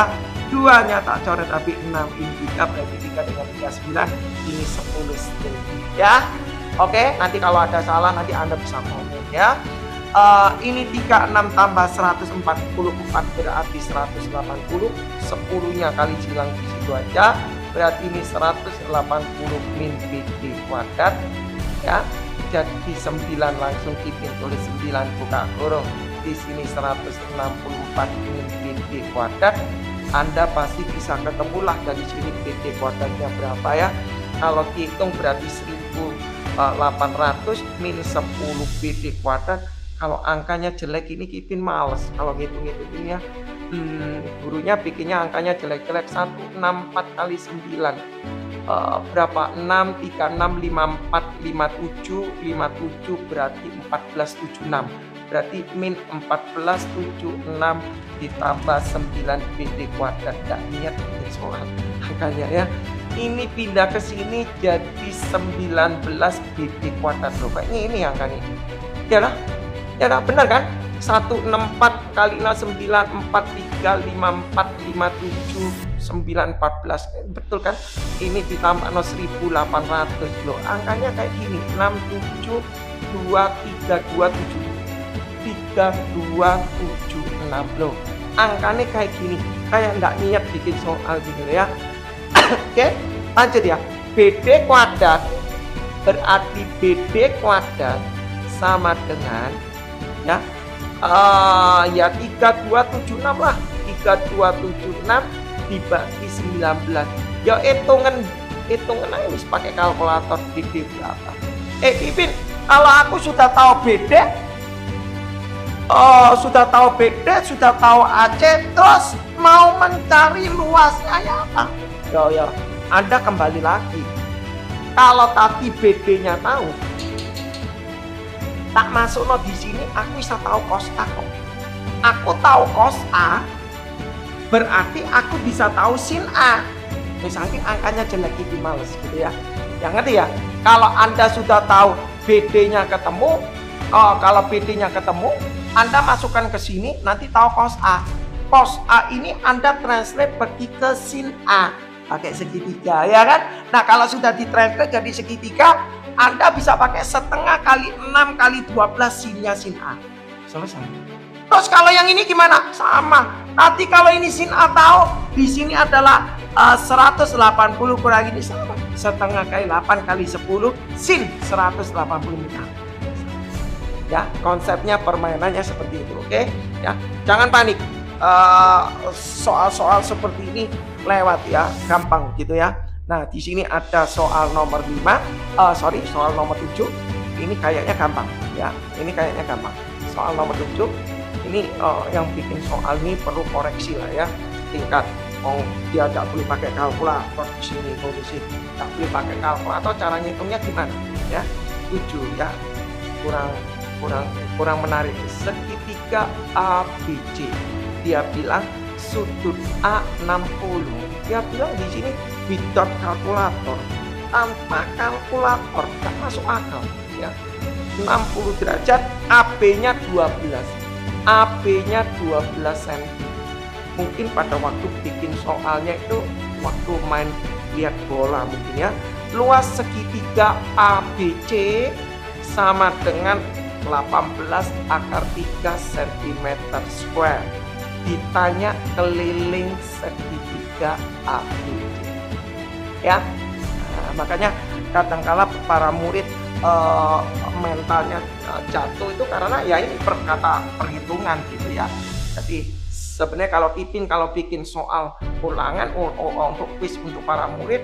nya tak coret tapi 6 ini 3 berarti 3 dengan 3 9 ini 10 sendiri ya. Oke, nanti kalau ada salah nanti Anda bisa komen ya. Ini 36 tambah 144 berarti 180, 10 nya kali silang di situ aja berarti ini 180 min BD kuadrat ya. Jadi 9 langsung Kipin tulis 9 buka kurung. Di sini 164 min BD kuadrat. Anda pasti bisa ketemulah dari sini BD kuadratnya berapa ya. Kalau dihitung berarti 1800 min 10 BD kuadrat. Kalau angkanya jelek ini Kipin males kalau ngitung-ngitung ya. Gurunya bikinnya angkanya jelek-jelek. 164 kali 9 berapa? 6, 3, 6, 5, 4, 57 57 berarti 1476. Berarti min 1476 ditambah 9 BD kuadrat. Gak niat bikin soal angkanya ya. Ini pindah ke sini jadi 19 BD kuadrat loh. Ini angkanya. Ya lah. Ya lah, benar kan? 164 kali 9 43 54 57 914 betul kan? Ini ditambah 1800 loh. Angkanya kayak gini 672327 loh. Angkanya kayak gini. Kayak nggak niat bikin soal gitu ya. Oke, lanjut ya. BD kuadrat berarti BD kuadrat sama dengan ya 3276 lah. 3276 dibagi 19. Ya hitungan aja wis pakai kalkulator gede berapa. Ipin, kalau aku sudah tahu beda, sudah tahu Aceh, terus mau mencari luasnya ya apa? Ya, Anda kembali lagi. Kalau tadi BD-nya tahu, tak masuk di sini, aku bisa tahu kos A kok. Aku tahu kos A, berarti aku bisa tahu sin A. Misalnya angkanya jelek itu males gitu ya. Yang ngerti ya? Kalau Anda sudah tahu BD-nya ketemu, kalau BD-nya ketemu, Anda masukkan ke sini, nanti tahu kos A. Kos A ini Anda translate pergi ke sin A, pakai segitiga, ya kan? Nah, kalau sudah ditranslate jadi segitiga, Anda bisa pakai setengah kali 6 kali 12 sinnya sin A. Selesai. Terus kalau yang ini gimana? Sama. Nanti kalau ini sin A tahu, di sini adalah 180 kurang ini sama. Setengah kali 8 kali 10 sin 180 meter. Ya, konsepnya permainannya seperti itu, oke? Ya, jangan panik. Soal-soal seperti ini lewat ya, gampang gitu ya. Nah, di sini ada soal nomor 5, soal nomor 7. Ini kayaknya gampang ya. Ini kayaknya gampang. Soal nomor 7 ini yang bikin soal ini perlu koreksi lah ya. Tingkat dia tidak boleh pakai kalkulator di sini, posisi tidak boleh pakai kalkulator. Cara ngitungnya gimana ya? 7 ya, kurang menarik. Segitiga ABC, dia bilang sudut A 60. Dia bilang di sini without kalkulator, tanpa kalkulator tidak masuk akal ya. 60 derajat, AB-nya 12, AB-nya 12 cm. Mungkin pada waktu bikin soalnya itu waktu main lihat bola mungkin ya. Luas segitiga ABC sama dengan 18 akar 3 cm square. Ditanya keliling segitiga ABC. Ya. Nah, makanya kadang-kala para murid mentalnya jatuh itu karena ya ini perhitungan gitu ya. Jadi sebenarnya kalau bikin soal ulangan untuk quiz untuk para murid,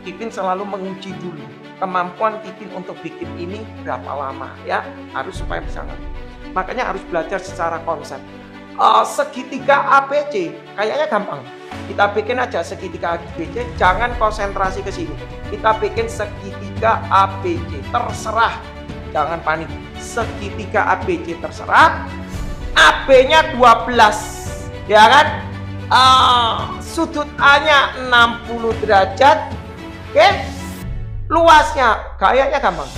Pipin selalu menguji dulu kemampuan Pipin untuk bikin ini berapa lama ya, harus supaya bisa ngerti. Makanya harus belajar secara konsep. Segitiga ABC kayaknya gampang. Kita bikin aja segitiga ABC, jangan konsentrasi ke sini. Kita bikin segitiga ABC, terserah. Jangan panik. Segitiga ABC terserah. AB-nya 12. Ya kan? Sudut A-nya 60 derajat. Oke? Luasnya kayaknya gampang.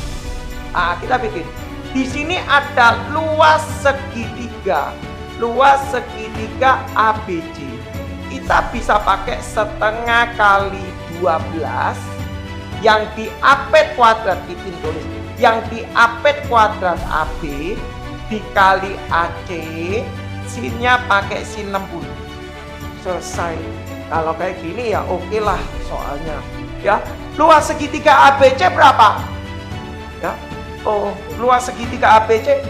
Kita bikin. Di sini ada luas segitiga. Luas segitiga ABC. Kita bisa pakai setengah kali 12 yang di AP kuadrat, Pipin tulis yang di AP kuadrat AB dikali AC, sinnya pakai sin 60. Selesai. Kalau kayak gini ya oke lah soalnya ya. Luas segitiga ABC berapa ya? Luas segitiga ABC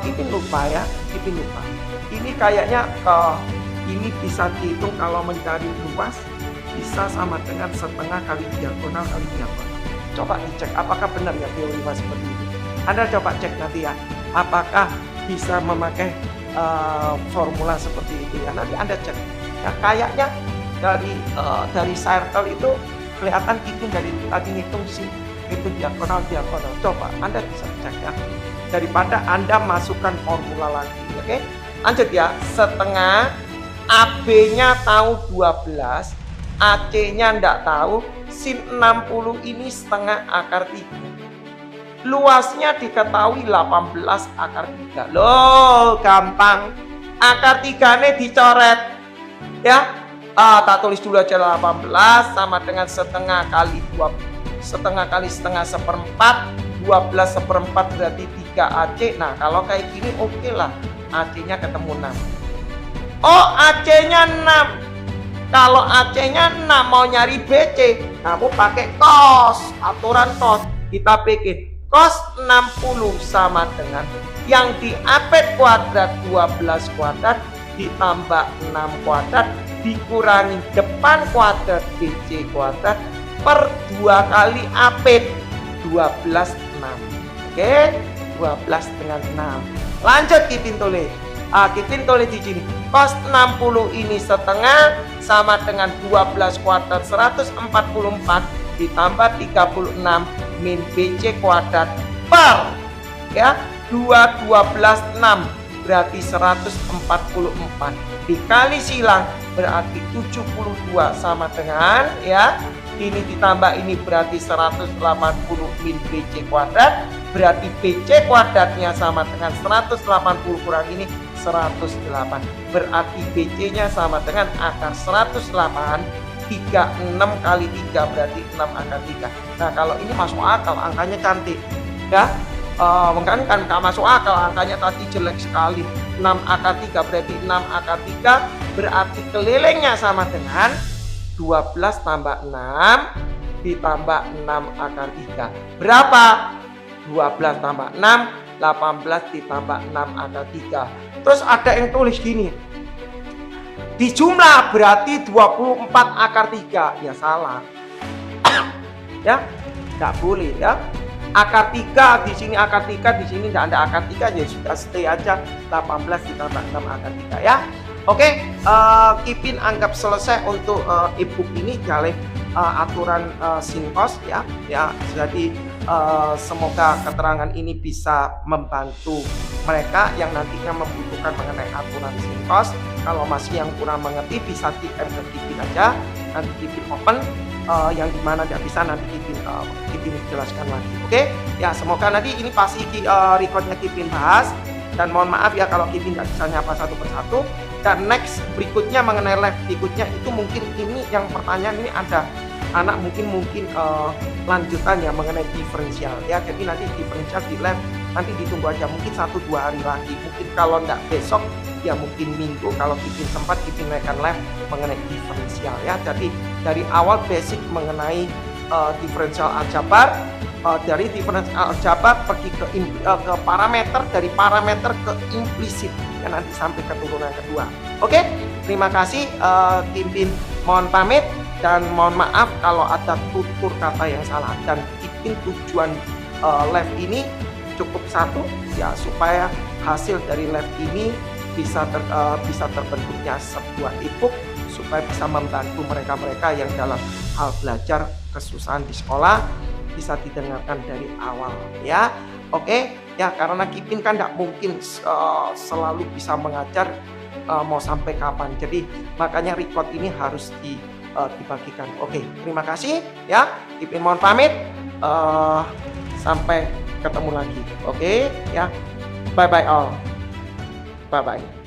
Pipin lupa ya, Pipin lupa. Ini kayaknya ini bisa dihitung kalau mencari luas bisa sama dengan setengah kali diagonal kali diagonal. Coba dicek apakah benar ya teori mas seperti itu. Anda coba cek nanti ya, apakah bisa memakai formula seperti itu ya. Nanti Anda cek. Ya, kayaknya dari circle itu kelihatan Pipin dari tadi ngitung sih itu diagonal. Coba Anda bisa cek ya. Daripada Anda masukkan formula lagi, oke? Lanjut ya, setengah AB-nya tahu 12, AC-nya enggak tahu, sin 60 ini setengah akar 3. Luasnya diketahui 18 akar 3. Loh, gampang. Akar 3-nya dicoret. Ya. Tak tulis dulu aja 18 sama dengan setengah kali 2. Setengah kali setengah seperempat, 12 seperempat berarti 3 AC. Nah, kalau kayak gini oke lah. AC-nya ketemu 6. AC-nya 6. Kalau AC-nya 6 mau nyari BC, kamu pakai cos, aturan cos. Kita bikin cos 60 sama dengan yang di AP kuadrat 12 kuadrat ditambah 6 kuadrat dikurangi depan kuadrat BC kuadrat per 2 kali AP 12 6. Oke, 12 dengan 6. Lanjut Kipin tulis. Kipin tulis di sini. Cos 60 ini setengah sama dengan 12 kuadrat 144 ditambah 36 min BC kuadrat per ya 12 6 berarti 144 dikali silang berarti 72 sama dengan ya ini ditambah ini berarti 180 min BC kuadrat berarti BC kuadratnya sama dengan 180 kurang ini 108 berarti BC nya sama dengan akar 108 36 kali 3 berarti 6 akar 3. Nah kalau ini masuk akal, angkanya cantik ya. Mungkin kan gak masuk akal, angkanya tadi jelek sekali. 6 akar 3 berarti 6 akar 3 berarti kelilingnya sama dengan 12 tambah 6 ditambah 6 akar 3 berapa? 12 tambah 6 18 ditambah 6 akar 3. Terus ada yang tulis gini, dijumlah berarti 24 akar 3. Ya salah. Ya, enggak boleh ya. Akar 3 di sini akar 3 di sini enggak ada akar 3 ya sudah stay aja 18 ditambah 6 akar 3 ya. Oke, Kipin anggap selesai untuk e-book ini dari aturan sin cos ya. Ya, jadi semoga keterangan ini bisa membantu mereka yang nantinya membutuhkan mengenai aturan sin cos. Kalau masih yang kurang mengerti bisa DM ke Kipin aja, nanti Kipin open. Yang dimana tidak bisa nanti Kipin jelaskan lagi. Oke, ya semoga nanti ini pasti recordnya Kipin bahas dan mohon maaf ya kalau Kipin tidak bisa nyapa satu persatu. Dan next berikutnya mengenai live berikutnya itu mungkin ini yang pertanyaan ini ada anak mungkin lanjutan ya mengenai diferensial ya. Jadi nanti diferensial di live nanti ditunggu aja mungkin 1-2 hari lagi. Mungkin kalau enggak besok ya mungkin minggu kalau Kipin sempat Kipin naikkan live mengenai diferensial ya. Jadi dari awal basic mengenai diferensial aljabar, dari diferensial aljabar pergi ke parameter, dari parameter ke implisit ya nanti sampai ke turunan kedua. Oke, terima kasih Kipin mohon pamit dan mohon maaf kalau ada tutur kata yang salah dan Kipin tujuan live ini cukup satu ya supaya hasil dari live ini bisa terbentuknya sebuah e-book supaya bisa membantu mereka-mereka yang dalam hal belajar kesusahan di sekolah bisa didengarkan dari awal ya. Oke ya, karena Kipin kan tidak mungkin selalu bisa mengajar mau sampai kapan, jadi makanya record ini harus dibagikan. Oke, terima kasih ya, Kipin mohon pamit, sampai ketemu lagi. Oke ya, bye bye all, bye bye.